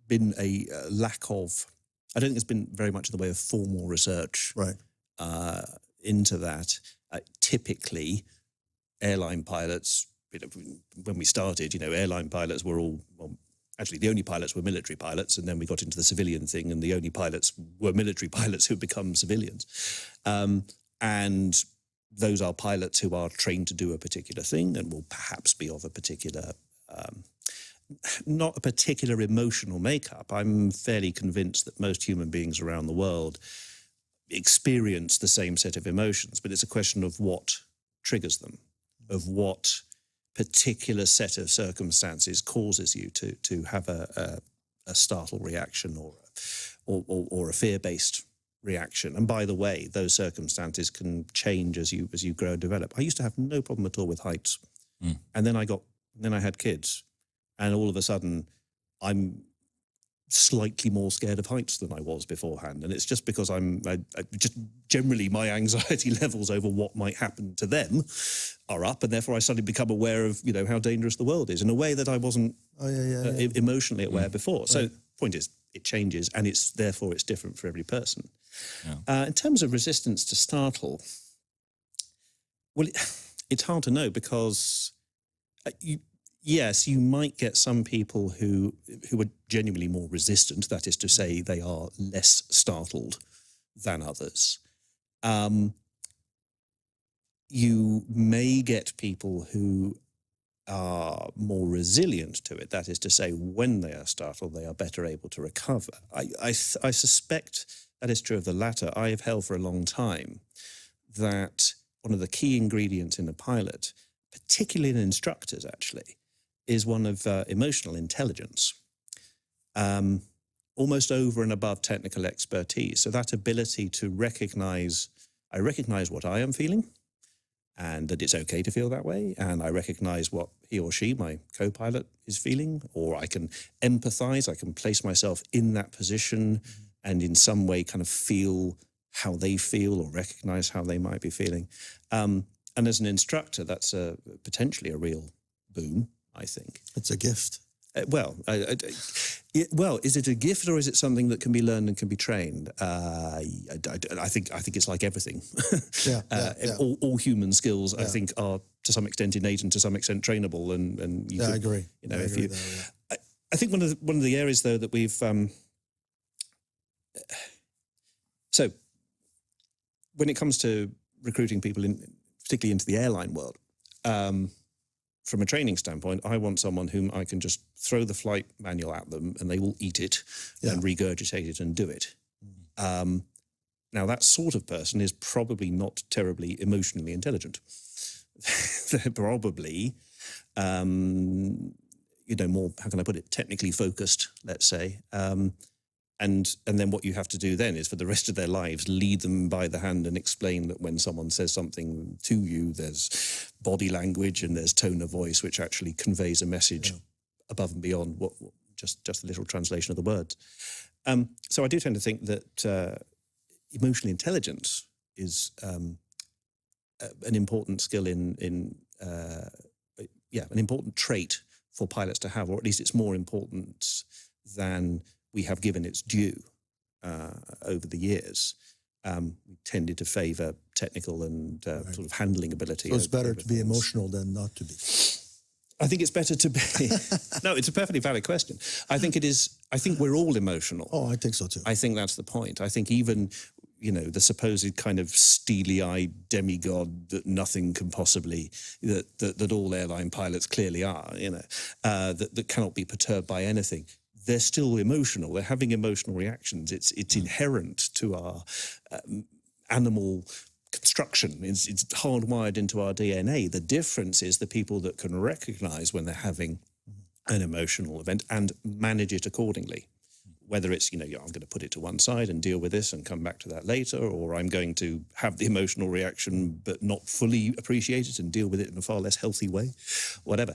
been a lack of. I don't think there's been very much in the way of formal research into that. Typically, airline pilots. When we started, airline pilots were all. Well, actually, the only pilots were military pilots, and then we got into the civilian thing, and the only pilots were military pilots who become civilians. And those are pilots who are trained to do a particular thing and will perhaps be of a particular, not a particular emotional makeup. I'm fairly convinced that most human beings around the world experience the same set of emotions, but it's a question of what triggers them, of what particular set of circumstances causes you to have a startle reaction or a fear-based reaction. And by the way, those circumstances can change as you grow and develop. I used to have no problem at all with heights, and then I had kids, and all of a sudden I'm slightly more scared of heights than I was beforehand, and it's just because I just generally my anxiety levels over what might happen to them are up, and therefore I suddenly become aware of how dangerous the world is in a way that I wasn't emotionally aware before. So the point is, it changes, and it's different for every person. In terms of resistance to startle, well, it's hard to know, because yes, you might get some people who are genuinely more resistant. That is to say, they are less startled than others. You may get people who are more resilient to it. That is to say, when they are startled, they are better able to recover. I suspect that is true of the latter. I have held for a long time that one of the key ingredients in a pilot, particularly in instructors actually, is one of emotional intelligence, almost over and above technical expertise. So that ability to recognize, I recognize what I am feeling, and that it's okay to feel that way, and I recognize what he or she, my co-pilot, is feeling, or I can empathize, I can place myself in that position and in some way kind of feel how they feel or recognize how they might be feeling. And as an instructor, that's potentially a real boon, I think. It's a gift. Well, is it a gift, or is it something that can be learned and can be trained? I think it's like everything. All human skills, I think, are to some extent innate and to some extent trainable. And you I agree. I think one of the areas though that we've so when it comes to recruiting people particularly into the airline world. From a training standpoint, I want someone whom I can just throw the flight manual at them and they will eat it and regurgitate it and do it. Now, that sort of person is probably not terribly emotionally intelligent. They're probably, more, how can I put it, technically focused, let's say. And then what you have to do then is for the rest of their lives, lead them by the hand and explain that when someone says something to you, there's body language and there's tone of voice, which actually conveys a message above and beyond what just the literal translation of the words. So I do tend to think that emotional intelligence is an important skill an important trait for pilots to have, or at least it's more important than we have given its due over the years. We tended to favour technical and sort of handling ability. So it's better to be emotional than not to be. I think it's better to be. No, it's a perfectly valid question. I think it is. I think we're all emotional. Oh, I think so too. I think that's the point. I think even, the supposed kind of steely-eyed demigod that nothing can possibly, that all airline pilots clearly are, that cannot be perturbed by anything. They're still emotional. They're having emotional reactions. It's inherent to our animal construction. It's hardwired into our DNA. The difference is the people that can recognize when they're having an emotional event and manage it accordingly. Whether it's, I'm going to put it to one side and deal with this and come back to that later, or I'm going to have the emotional reaction but not fully appreciate it and deal with it in a far less healthy way, whatever.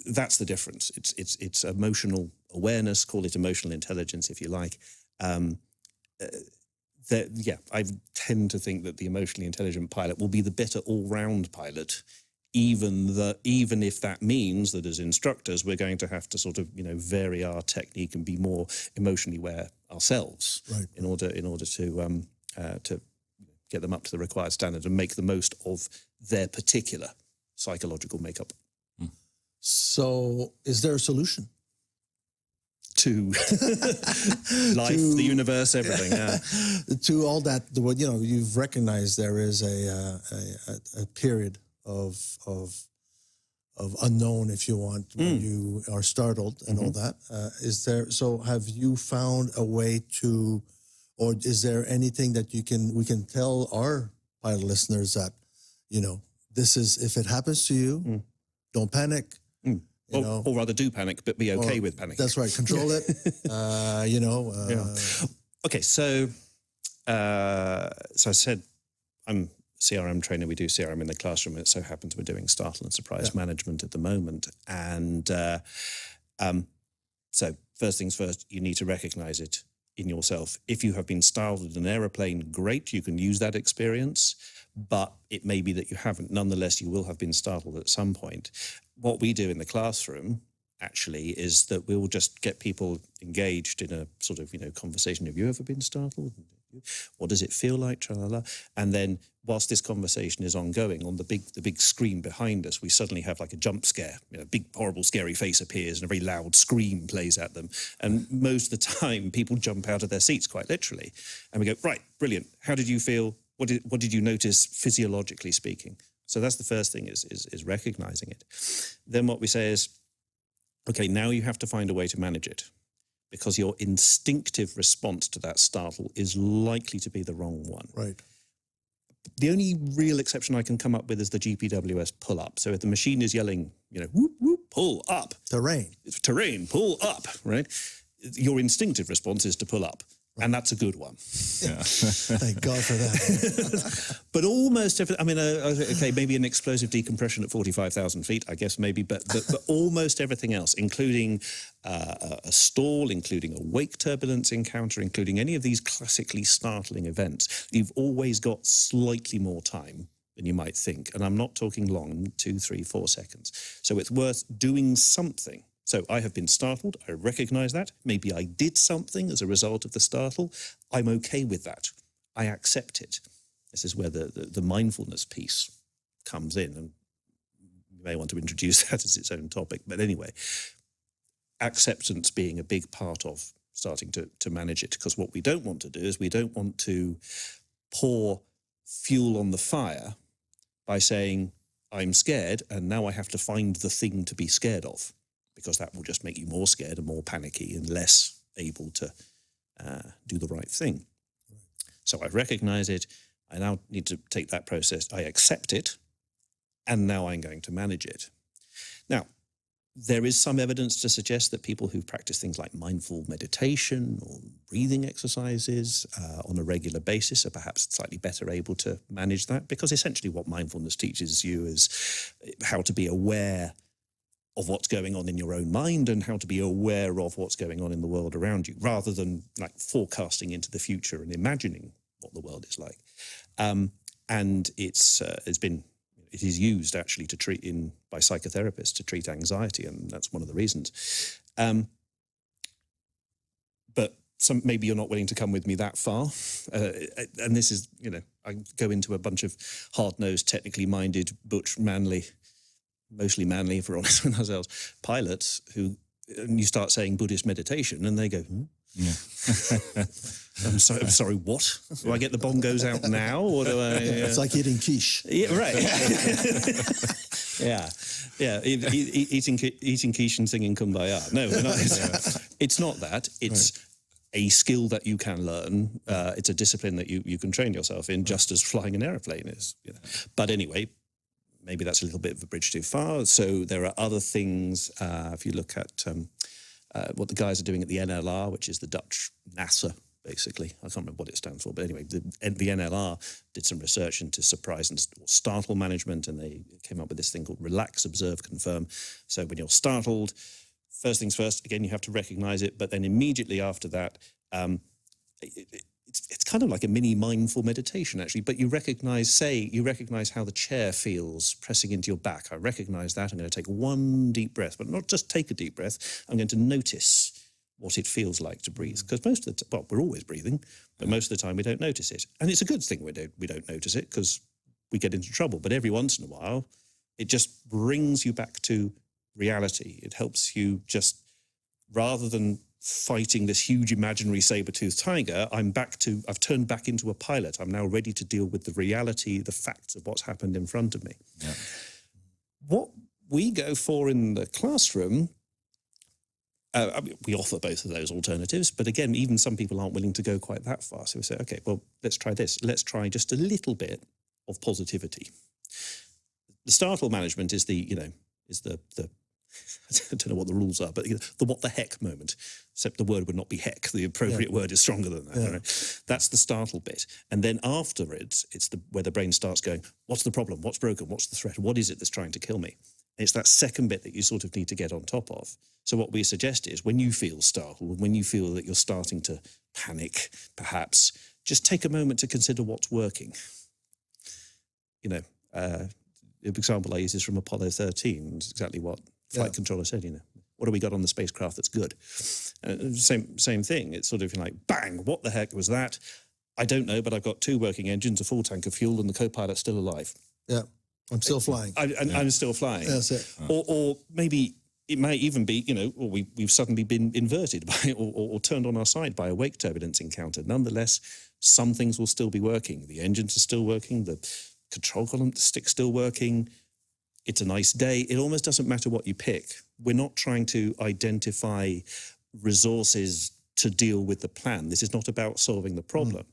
That's the difference. It's emotional awareness, call it emotional intelligence if you like. I tend to think that the emotionally intelligent pilot will be the better all-round pilot, even if that means that as instructors we're going to have to sort of vary our technique and be more emotionally aware ourselves, right, in order to get them up to the required standard and make the most of their particular psychological makeup. So, is there a solution to life, the universe, everything? To all that, you've recognized there is a period of unknown, if you want, when you are startled and all that. So have you found a way to, or is there anything that we can tell our pilot listeners that, this is, if it happens to you, don't panic. Or rather do panic, but be okay with panic. That's right. Control it. Okay, so I said I'm CRM trainer. We do CRM in the classroom. It so happens we're doing startle and surprise management at the moment. And so first things first, you need to recognize it in yourself. If you have been startled in an aeroplane, great, you can use that experience, but it may be that you haven't. Nonetheless, you will have been startled at some point. What we do in the classroom actually is that we will just get people engaged in a sort of, conversation. Have you ever been startled? What does it feel like? Tra-la-la. And then whilst this conversation is ongoing, on the big screen behind us, we suddenly have like a jump scare. A big, horrible, scary face appears and a very loud scream plays at them. And most of the time, people jump out of their seats, quite literally. And we go, right, brilliant. How did you feel? What did you notice physiologically speaking? So that's the first thing, is recognizing it. Then what we say is, okay, now you have to find a way to manage it, because your instinctive response to that startle is likely to be the wrong one. Right. The only real exception I can come up with is the GPWS pull up. So if the machine is yelling, whoop, whoop, pull up. Terrain, pull up, right? Your instinctive response is to pull up. Right. And that's a good one. Yeah. Thank God for that. But almost everything, okay, maybe an explosive decompression at 45,000 feet, I guess maybe, but almost everything else, including a stall, including a wake turbulence encounter, including any of these classically startling events, you've always got slightly more time than you might think. And I'm not talking long, 2, 3, 4 seconds. So it's worth doing something. So I have been startled. I recognize that. Maybe I did something as a result of the startle. I'm okay with that. I accept it. This is where the mindfulness piece comes in. And you may want to introduce that as its own topic. But anyway, acceptance being a big part of starting to manage it. Because what we don't want to do is we don't want to pour fuel on the fire by saying, I'm scared, and now I have to find the thing to be scared of. Because that will just make you more scared and more panicky and less able to do the right thing. So So I recognize it. I now need to take that process. I accept it. And now I'm going to manage it. Now, there is some evidence to suggest that people who practice things like mindful meditation or breathing exercises on a regular basis are perhaps slightly better able to manage that, because essentially what mindfulness teaches you is how to be aware of what's going on in your own mind and how to be aware of what's going on in the world around you, rather than like forecasting into the future and imagining what the world is like. And it is used actually to treat by psychotherapists to treat anxiety, and that's one of the reasons. But maybe you're not willing to come with me that far. And this is, I go into a bunch of hard-nosed, technically minded, butch, manly, mostly manly, if we're honest with ourselves, pilots and you start saying Buddhist meditation, and they go, Yeah. I'm sorry, what? Do I get the bongos out now, or do I... It's like eating quiche. Yeah, right. yeah. Eating quiche and singing Kumbaya. No, it's not that. It's a skill that you can learn. It's a discipline that you can train yourself in, just as flying an airplane is. But anyway, maybe that's a little bit of a bridge too far. So there are other things. If you look at what the guys are doing at the NLR, which is the Dutch NASA, basically. I can't remember what it stands for, but anyway, the NLR did some research into surprise and startle management, and they came up with this thing called relax, observe, confirm. So when you're startled, first things first, again, you have to recognize it, but then immediately after that, it's kind of like a mini mindful meditation, actually, but you recognize how the chair feels pressing into your back. I recognize that. I'm going to take one deep breath, but not just take a deep breath. I'm going to notice what it feels like to breathe, because most of the time, we're always breathing, but most of the time we don't notice it. And it's a good thing we don't notice it, because we get into trouble. But every once in a while, it just brings you back to reality. It helps you just, rather than fighting this huge imaginary saber-toothed tiger, I've turned back into a pilot. I'm now ready to deal with the reality, the facts of what's happened in front of me. Yeah. What we go for in the classroom, we offer both of those alternatives, but again, even some people aren't willing to go quite that far. So we say, okay, well, let's try this. Let's try just a little bit of positivity. The startle management is the I don't know what the rules are, but the what the heck moment, except the word would not be heck. The appropriate word is stronger than that. Yeah. Right? That's the startle bit. And then afterwards, it's where the brain starts going, what's the problem? What's broken? What's the threat? What is it that's trying to kill me? And it's that second bit that you sort of need to get on top of. So what we suggest is, when you feel startled, when you feel that you're starting to panic, perhaps, just take a moment to consider what's working. The example I use is from Apollo 13. It's exactly what flight controller said, what do we got on the spacecraft that's good? Same thing. It's sort of like, bang, what the heck was that? I don't know, but I've got 2 working engines, a full tank of fuel, and the co-pilot's still alive. Yeah, I'm still flying. I'm still flying. That's it. Or maybe it may even be, or we've suddenly been inverted by, or turned on our side by a wake turbulence encounter. Nonetheless, some things will still be working. The engines are still working. The control column stick's still working. It's a nice day. It almost doesn't matter what you pick. We're not trying to identify resources to deal with the plan. This is not about solving the problem.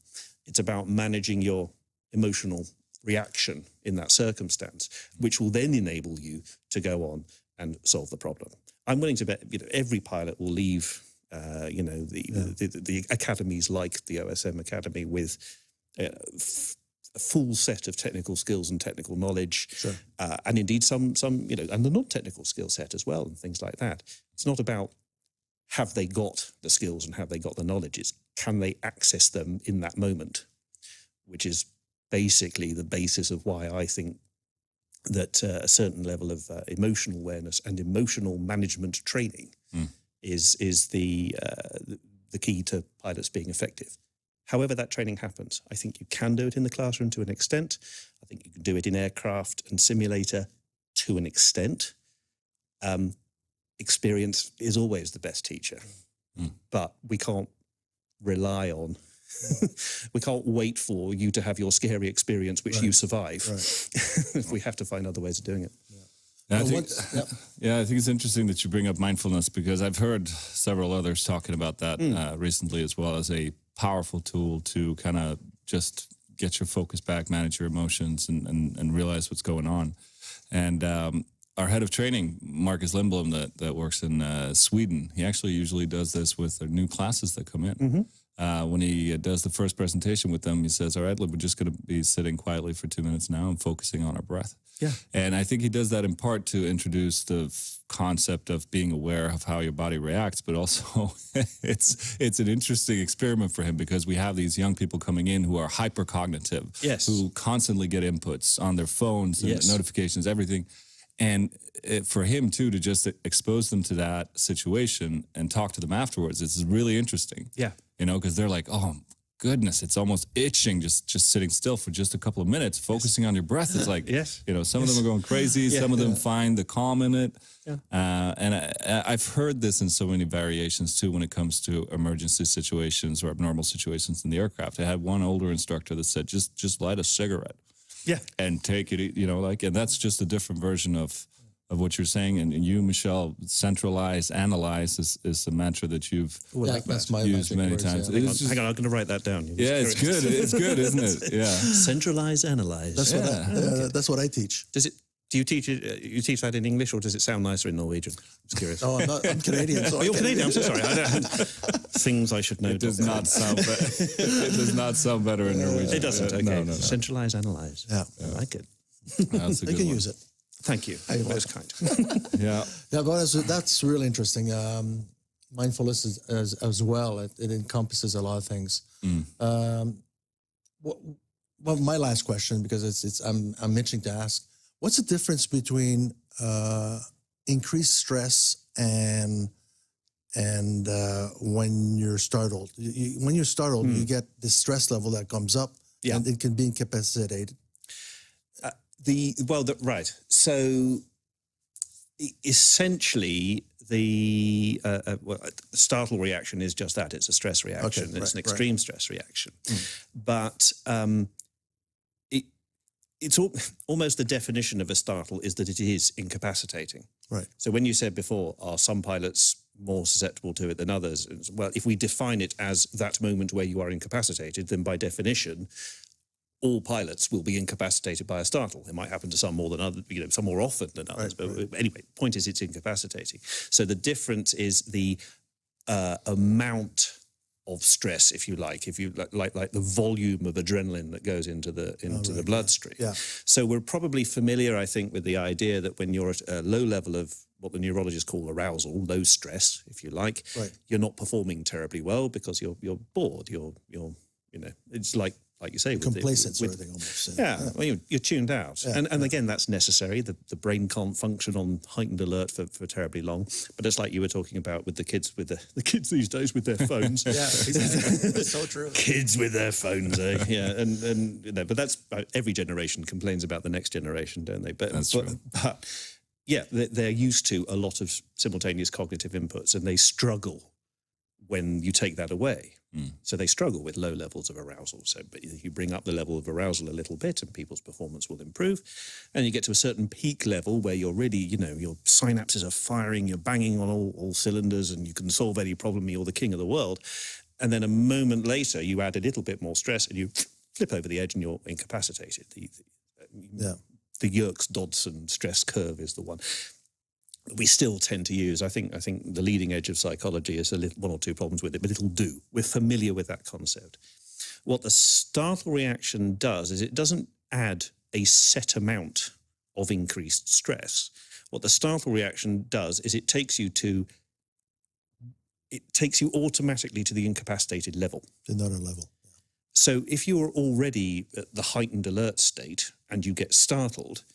It's about managing your emotional reaction in that circumstance, which will then enable you to go on and solve the problem. I'm willing to bet every pilot will leave the academies like the OSM Academy with a full set of technical skills and technical knowledge, sure. And indeed some and the non-technical skill set as well, and things like that. It's not about have they got the skills and have they got the knowledge. It's can they access them in that moment, which is basically the basis of why I think that a certain level of emotional awareness and emotional management training is the key to pilots being effective. However that training happens, I think you can do it in the classroom to an extent. I think you can do it in aircraft and simulator to an extent. Experience is always the best teacher, but we can't rely on, we can't wait for you to have your scary experience, which you survive. Right. We have to find other ways of doing it. Yeah. I think it's interesting that you bring up mindfulness, because I've heard several others talking about that recently as well, as a powerful tool to kind of just get your focus back, manage your emotions, and realize what's going on. And our head of training, Marcus Lindblom, that works in Sweden, he actually usually does this with their new classes that come in. Mm-hmm. When he does the first presentation with them, he says, all right, look, we're just going to be sitting quietly for 2 minutes now and focusing on our breath. Yeah. And I think he does that in part to introduce the concept of being aware of how your body reacts, but also it's an interesting experiment for him because we have these young people coming in who are hypercognitive, yes, who constantly get inputs on their phones and yes, notifications, everything. And for him, too, to just expose them to that situation and talk to them afterwards, it's really interesting. Yeah. You know, because they're like, oh, goodness, it's almost itching just sitting still for just a couple of minutes, focusing on your breath. It's like, yes, you know, some of them are going crazy. Yeah. Some of them find the calm in it. Yeah. And I've heard this in so many variations, too, when it comes to emergency situations or abnormal situations in the aircraft. I had one older instructor that said, just light a cigarette. Yeah. And take it, you know, like, and that's just a different version of what you're saying. And you, Michelle, centralize, analyze is a mantra that you've that's my used many times. Yeah. Hang on, I'm going to write that down. Yeah, it's good. It's good, isn't it? Yeah. Centralize, analyze. That's what I teach. Do you teach it? You teach that in English, or does it sound nicer in Norwegian? I'm just curious. Oh, I'm Canadian. So you're Canadian. I'm so sorry. Things I should know. It does not sound better. It does not sound better in Norwegian. It doesn't. Okay. No. Centralize, analyze. Yeah. I like it. That's a good I can one. use it. Thank you. Most kind. Yeah. Yeah, but that's really interesting. Mindfulness is, as well. It encompasses a lot of things. Well, my last question, because I'm itching to ask, what's the difference between increased stress and when you're startled? When you're startled, you get the stress level that comes up, and it can be incapacitated. Right. So essentially, the startle reaction is just that. It's a stress reaction. Okay, it's an extreme stress reaction. But it's almost the definition of a startle is that it is incapacitating. Right. So when you said before, are some pilots more susceptible to it than others? Well, if we define it as that moment where you are incapacitated, then by definition, all pilots will be incapacitated by a startle. It might happen to some more than others, some more often than others. Right, but anyway, the point is it's incapacitating. So the difference is the amount of stress, if you like, like the volume of adrenaline that goes into the bloodstream. Yeah. So we're probably familiar, I think, with the idea that when you're at a low level of what the neurologists call arousal, low stress, if you like, you're not performing terribly well because you're bored. You're it's like you say, complacent sort of thing almost. Well, you're tuned out. Yeah, and again, that's necessary. The brain can't function on heightened alert for terribly long. But it's like you were talking about with the kids these days with their phones. Yeah, exactly. That's so true. Kids with their phones, eh? Yeah, and but that's every generation complains about the next generation, don't they? But that's true. But yeah, they're used to a lot of simultaneous cognitive inputs, and they struggle when you take that away. So they struggle with low levels of arousal. So but you bring up the level of arousal a little bit and people's performance will improve. And you get to a certain peak level where you're really, your synapses are firing, you're banging on all cylinders and you can solve any problem, you're the king of the world. And then a moment later, you add a little bit more stress and you flip over the edge and you're incapacitated. The Yerkes-Dodson stress curve is the one we still tend to use. I think the leading edge of psychology is one or two problems with it, but it'll do. We're familiar with that concept. What the startle reaction does is it doesn't add a set amount of increased stress. What the startle reaction does is it takes you automatically to the incapacitated level. Another level. So if you are already at the heightened alert state and you get startled,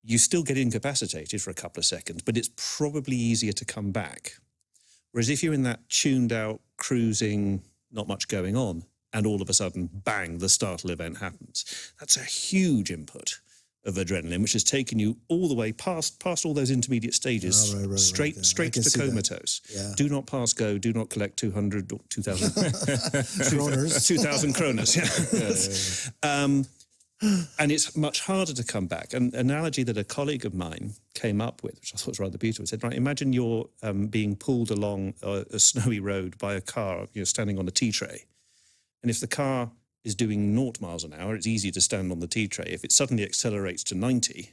you still get incapacitated for a couple of seconds, but it's probably easier to come back. Whereas if you're in that tuned out, cruising, not much going on, and all of a sudden, bang, the startle event happens. That's a huge input of adrenaline, which has taken you all the way past all those intermediate stages, straight to comatose. Yeah. Do not pass go, do not collect 200 or 2,000 kroners. 2,000 kroners, yeah. And it's much harder to come back. An analogy that a colleague of mine came up with, which I thought was rather beautiful, said, right, imagine you're being pulled along a snowy road by a car, you're standing on a tea tray. And if the car is doing 0 miles an hour, it's easy to stand on the tea tray. If it suddenly accelerates to 90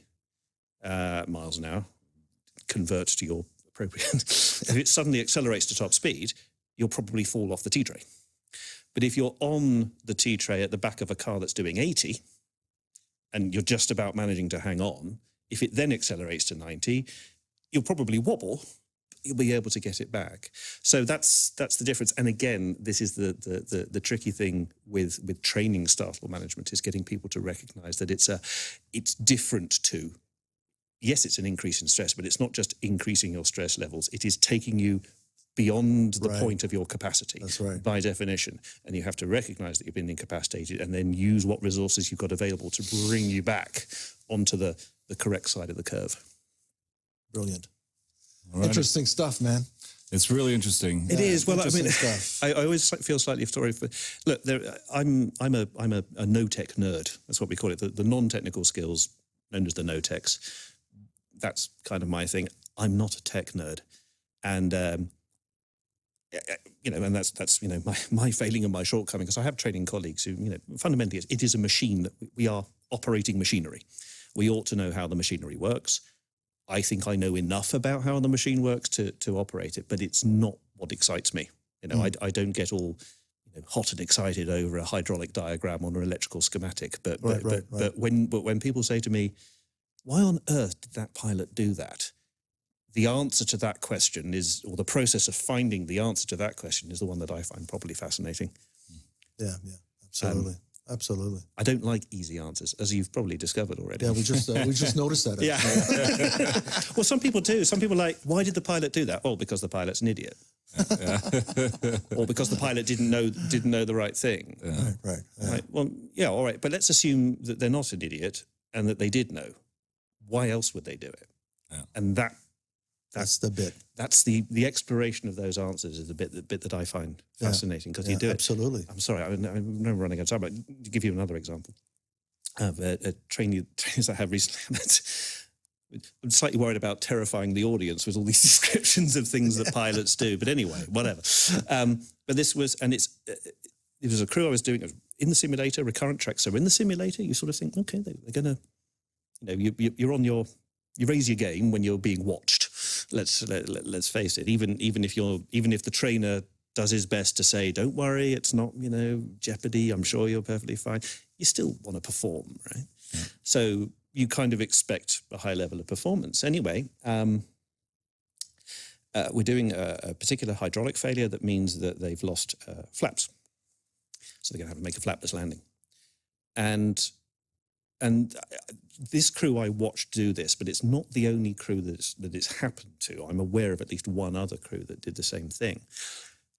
miles an hour, convert to your appropriate. If it suddenly accelerates to top speed, you'll probably fall off the tea tray. But if you're on the tea tray at the back of a car that's doing 80, and you're just about managing to hang on, if it then accelerates to 90, you'll probably wobble, you'll be able to get it back. So that's the difference. And again, this is the tricky thing with training startle management, is getting people to recognize that it's different to, yes, it's an increase in stress, but it's not just increasing your stress levels. It is taking you beyond the point of your capacity. That's right. By definition. And you have to recognize that you've been incapacitated and then use what resources you've got available to bring you back onto the correct side of the curve. Brilliant. All right. Interesting stuff, man. It's really interesting. It is. Well, I mean, stuff. I always feel slightly sorry for. Look, I'm a no-tech nerd. That's what we call it. The non-technical skills, known as the no-techs. That's kind of my thing. I'm not a tech nerd, and and that's my failing and my shortcoming, because I have training colleagues who, fundamentally it is a machine that we are operating machinery. We ought to know how the machinery works. I think I know enough about how the machine works to operate it, but it's not what excites me. I don't get all hot and excited over a hydraulic diagram or an electrical schematic. But when people say to me, why on earth did that pilot do that? The answer to that question is, or the process of finding the answer to that question is the one that I find properly fascinating. Yeah, absolutely. Absolutely. I don't like easy answers, as you've probably discovered already. Yeah, we just noticed that. Yeah. Well, some people do. Some people are like, why did the pilot do that? Oh, because the pilot's an idiot. Or because the pilot didn't know the right thing. Yeah. Right. Well, yeah, all right. But let's assume that they're not an idiot and that they did know. Why else would they do it? Yeah. And that's the bit. That's the exploration of those answers is the bit that I find fascinating, because you do it. Absolutely. I'm sorry, I'm running out of time, but to give you another example of a trainers I have recently. I'm slightly worried about terrifying the audience with all these descriptions of things that pilots do. But anyway, whatever. But this was, and it was a crew I was doing in the simulator, recurrent track. So in the simulator, you sort of think, okay, they're going to, you're on your. You raise your game when you're being watched. Let's face it. Even if the trainer does his best to say, "Don't worry, it's not jeopardy. I'm sure you're perfectly fine." You still want to perform, right? Yeah. So you kind of expect a high level of performance. Anyway, we're doing a particular hydraulic failure that means that they've lost flaps. So they're going to have to make a flapless landing, and this crew I watched do this, but it's not the only crew that it's happened to. I'm aware of at least one other crew that did the same thing.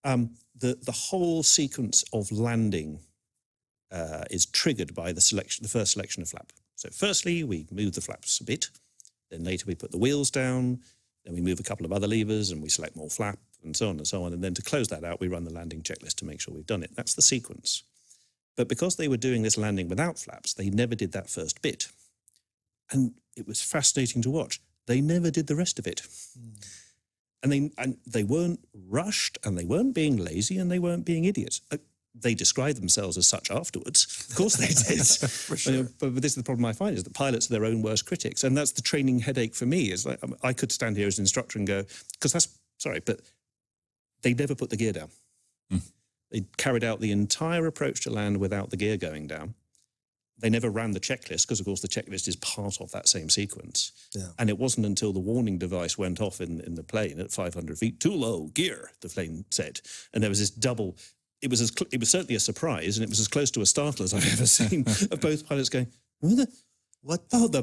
The whole sequence of landing is triggered by the first selection of flap. So firstly, we move the flaps a bit. Then later we put the wheels down. Then we move a couple of other levers and we select more flap, and so on and so on. And then to close that out, we run the landing checklist to make sure we've done it. That's the sequence. But because they were doing this landing without flaps, they never did that first bit. And it was fascinating to watch. They never did the rest of it. And they weren't rushed, and they weren't being lazy, and they weren't being idiots. They described themselves as such afterwards. Of course they did. For sure. But this is the problem I find, is that pilots are their own worst critics. And that's the training headache for me. Is like, I could stand here as an instructor and go, but they never put the gear down. They carried out the entire approach to land without the gear going down. They never ran the checklist, because, of course, the checklist is part of that same sequence. Yeah. And it wasn't until the warning device went off in the plane at 500 feet, too low, gear, the plane said. And there was this double. It was certainly a surprise, and it was as close to a startle as I've ever seen, of both pilots going, what? Oh, what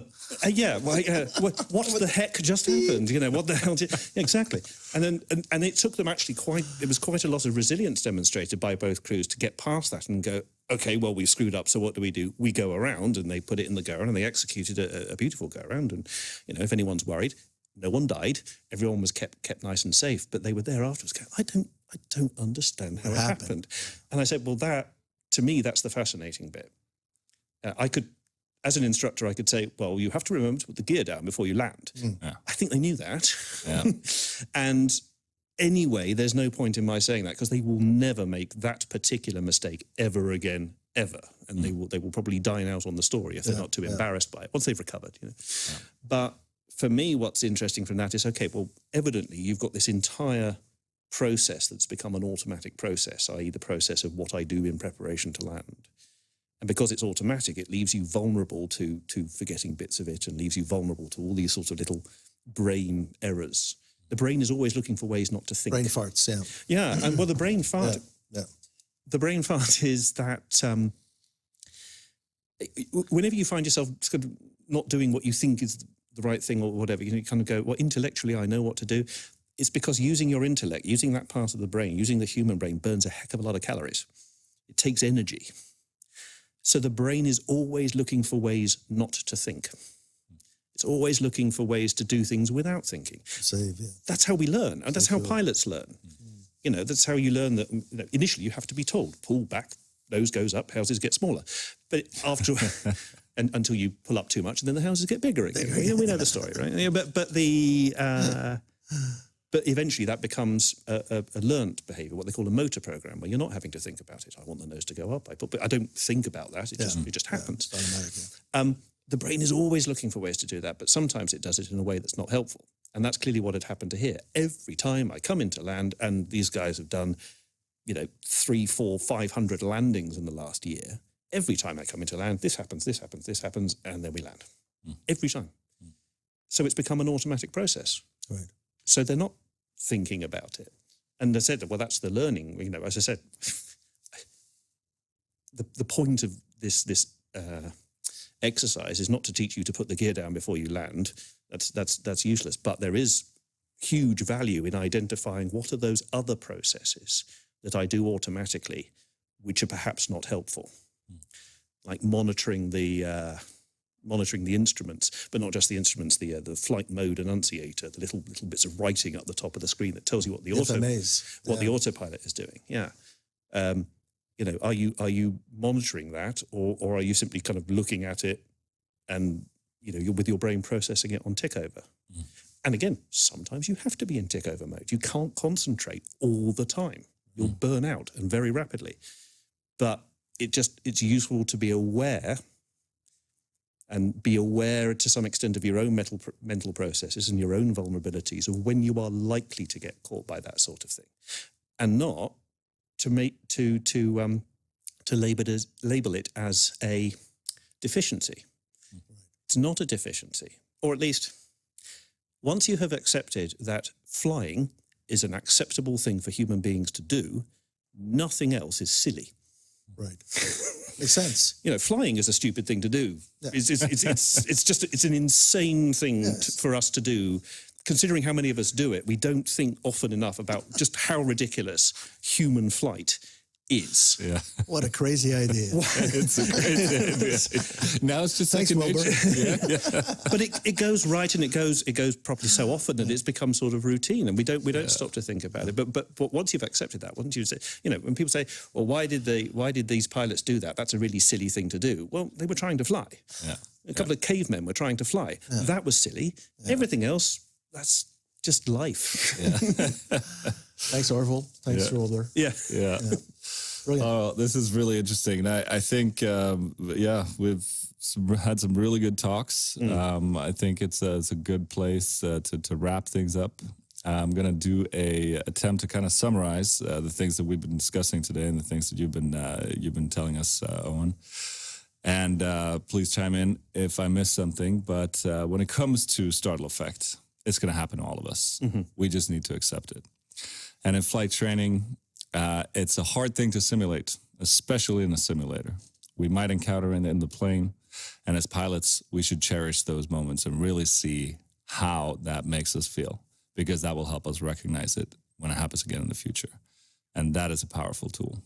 the heck just happened? What the hell did... Exactly. And it took them actually it was quite a lot of resilience demonstrated by both crews to get past that and go, okay, well, we screwed up, so what do? We go around, and they put it in the go-around, and they executed a beautiful go-around. And, if anyone's worried, no one died. Everyone was kept nice and safe, but they were there afterwards going, I don't understand how it happened. And I said, well, to me, that's the fascinating bit. As an instructor, I could say, well, you have to remember to put the gear down before you land. Yeah. I think they knew that. Yeah. And anyway, there's no point in my saying that, because they will never make that particular mistake ever again, ever, and they will probably dine out on the story if they're not too embarrassed by it once they've recovered. But for me, what's interesting from that is, okay, well, evidently you've got this entire process that's become an automatic process, i.e. the process of what I do in preparation to land. And because it's automatic, it leaves you vulnerable to forgetting bits of it, and leaves you vulnerable to all these sorts of little brain errors. The brain is always looking for ways not to think. Brain farts, yeah. Yeah, and well, the brain fart... Yeah. The brain fart is that whenever you find yourself sort of not doing what you think is the right thing or whatever, you kind of go, well, intellectually I know what to do. It's because using your intellect, using that part of the brain, using the human brain burns a heck of a lot of calories. It takes energy. So the brain is always looking for ways not to think. It's always looking for ways to do things without thinking. Save, yeah. That's how we learn, and that's how pilots learn. You know, that's how you learn that initially you have to be told, pull back, nose goes up, houses get smaller. But after, and until you pull up too much, and then the houses get bigger again. We know the story, right? Yeah, but eventually that becomes a learnt behaviour, what they call a motor program, where you're not having to think about it. I want the nose to go up. But I don't think about that. It just happens. It's The brain is always looking for ways to do that, but sometimes it does it in a way that's not helpful. And that's clearly what had happened to here. Every time I come into land, and these guys have done, 300, 400, 500 landings in the last year. Every time I come into land, this happens, this happens, this happens, and then we land. Every time. So it's become an automatic process. Right. So they're not thinking about it. And I said, well, that's the learning. As I said, the point of this exercise is not to teach you to put the gear down before you land. That's useless. But there is huge value in identifying what are those other processes that I do automatically, which are perhaps not helpful, like monitoring the instruments, but not just the instruments, the flight mode annunciator, the little bits of writing up the top of the screen that tells you what the the autopilot is doing. Yeah. Are you monitoring that, or are you simply kind of looking at it and you're with your brain processing it on tick over? And again, sometimes you have to be in tick over mode. You can't concentrate all the time. You'll burn out, and very rapidly. But it's useful to be aware, and be aware to some extent of your own mental processes and your own vulnerabilities of when you are likely to get caught by that sort of thing, and not to label it as a deficiency. It's not a deficiency, or at least once you have accepted that flying is an acceptable thing for human beings to do, nothing else is silly. Right. Makes sense. Flying is a stupid thing to do. Yeah. It's an insane thing for us to do. Considering how many of us do it, we don't think often enough about just how ridiculous human flight is. Yeah. What a crazy idea. It's a crazy idea. Now it's just Thanks, second nature. But it goes right, and it goes properly so often that it's become sort of routine, and we don't stop to think about it. But once you've accepted that, once you say, when people say, well, why did these pilots do that? That's a really silly thing to do. Well, they were trying to fly. Yeah. A couple of cavemen were trying to fly. Yeah. That was silly. Yeah. Everything else, that's just life. Yeah. Thanks, Orville. Thanks, Roller. Yeah. Yeah. Oh, this is really interesting. And I think, we've had some really good talks. I think it's a good place to wrap things up. I'm going to do a attempt to kind of summarize the things that we've been discussing today and the things that you've been telling us, Owen. And please chime in if I miss something. But when it comes to Startle Effect, it's going to happen to all of us. We just need to accept it. And in flight training, it's a hard thing to simulate, especially in a simulator. We might encounter it in the plane, and as pilots, we should cherish those moments and really see how that makes us feel, because that will help us recognize it when it happens again in the future. And that is a powerful tool.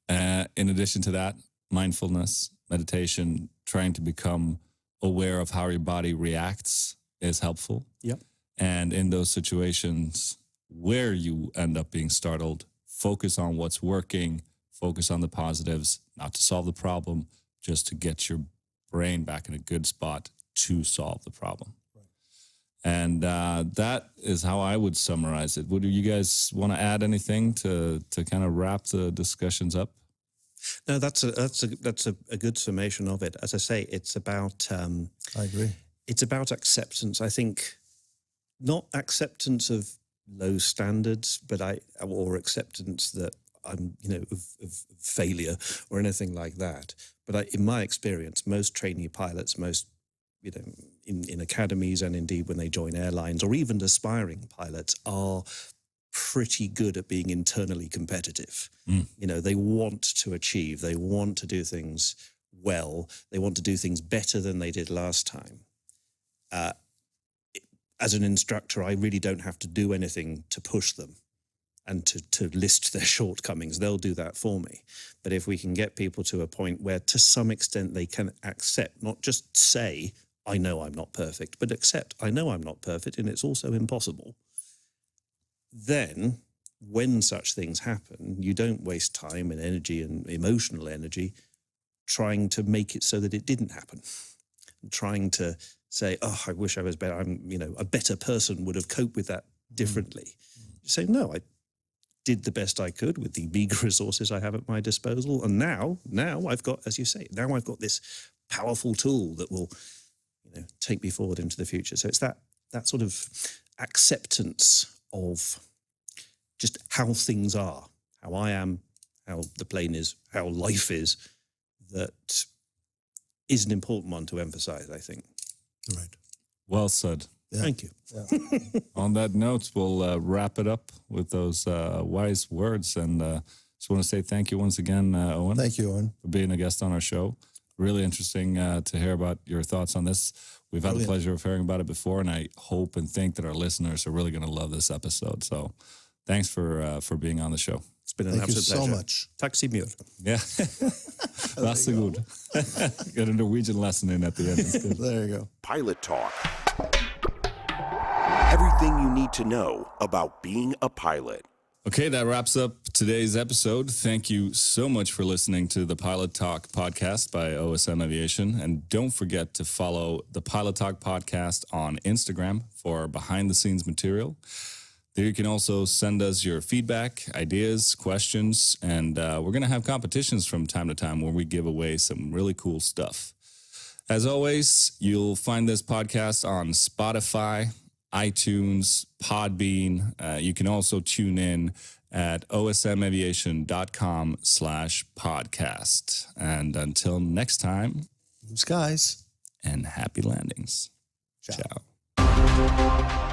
In addition to that, mindfulness, meditation, trying to become aware of how your body reacts is helpful. Yep. And in those situations where you end up being startled, focus on what's working, focus on the positives, not to solve the problem, just to get your brain back in a good spot to solve the problem. Right. And that is how I would summarize it. Would you guys want to add anything to kind of wrap the discussions up? No, that's a good summation of it. As I say, it's about. I agree. It's about acceptance. I think not acceptance of low standards, but or acceptance that I'm, of failure or anything like that. But in my experience, most trainee pilots, most, in academies and indeed when they join airlines or even aspiring pilots are pretty good at being internally competitive. They want to achieve, they want to do things well, they want to do things better than they did last time. As an instructor, I really don't have to do anything to push them and to list their shortcomings. They'll do that for me. But if we can get people to a point where to some extent they can accept, not just say, I know I'm not perfect, but accept, I know I'm not perfect and it's also impossible. Then when such things happen, you don't waste time and energy and emotional energy trying to make it so that it didn't happen. And trying to say, oh, I wish I was better. A better person would have coped with that differently. You say, no, I did the best I could with the meager resources I have at my disposal. And now I've got, as you say, now I've got this powerful tool that will, take me forward into the future. So it's that sort of acceptance of just how things are, how I am, how the plane is, how life is, that is an important one to emphasize, I think. Right. Well said. Yeah. Thank you. Yeah. On that note, we'll wrap it up with those wise words. And just want to say thank you once again, Owen. Thank you, Owen. For being a guest on our show. Really interesting to hear about your thoughts on this. We've had the pleasure of hearing about it before, and I hope and think that our listeners are really going to love this episode. So thanks for being on the show. It's been an absolute pleasure. Thank you so much. Tack så mycket. Yeah. Varsågod. Get a Norwegian lesson in at the end. It's good. There you go. Pilot Talk. Everything you need to know about being a pilot. Okay, that wraps up today's episode. Thank you so much for listening to the Pilot Talk podcast by OSM Aviation. And don't forget to follow the Pilot Talk podcast on Instagram for behind-the-scenes material. There you can also send us your feedback, ideas, questions, and we're going to have competitions from time to time where we give away some really cool stuff. As always, you'll find this podcast on Spotify, iTunes, Podbean. You can also tune in at osmaviation.com/podcast. And until next time, Blue skies. And happy landings. Ciao. Ciao.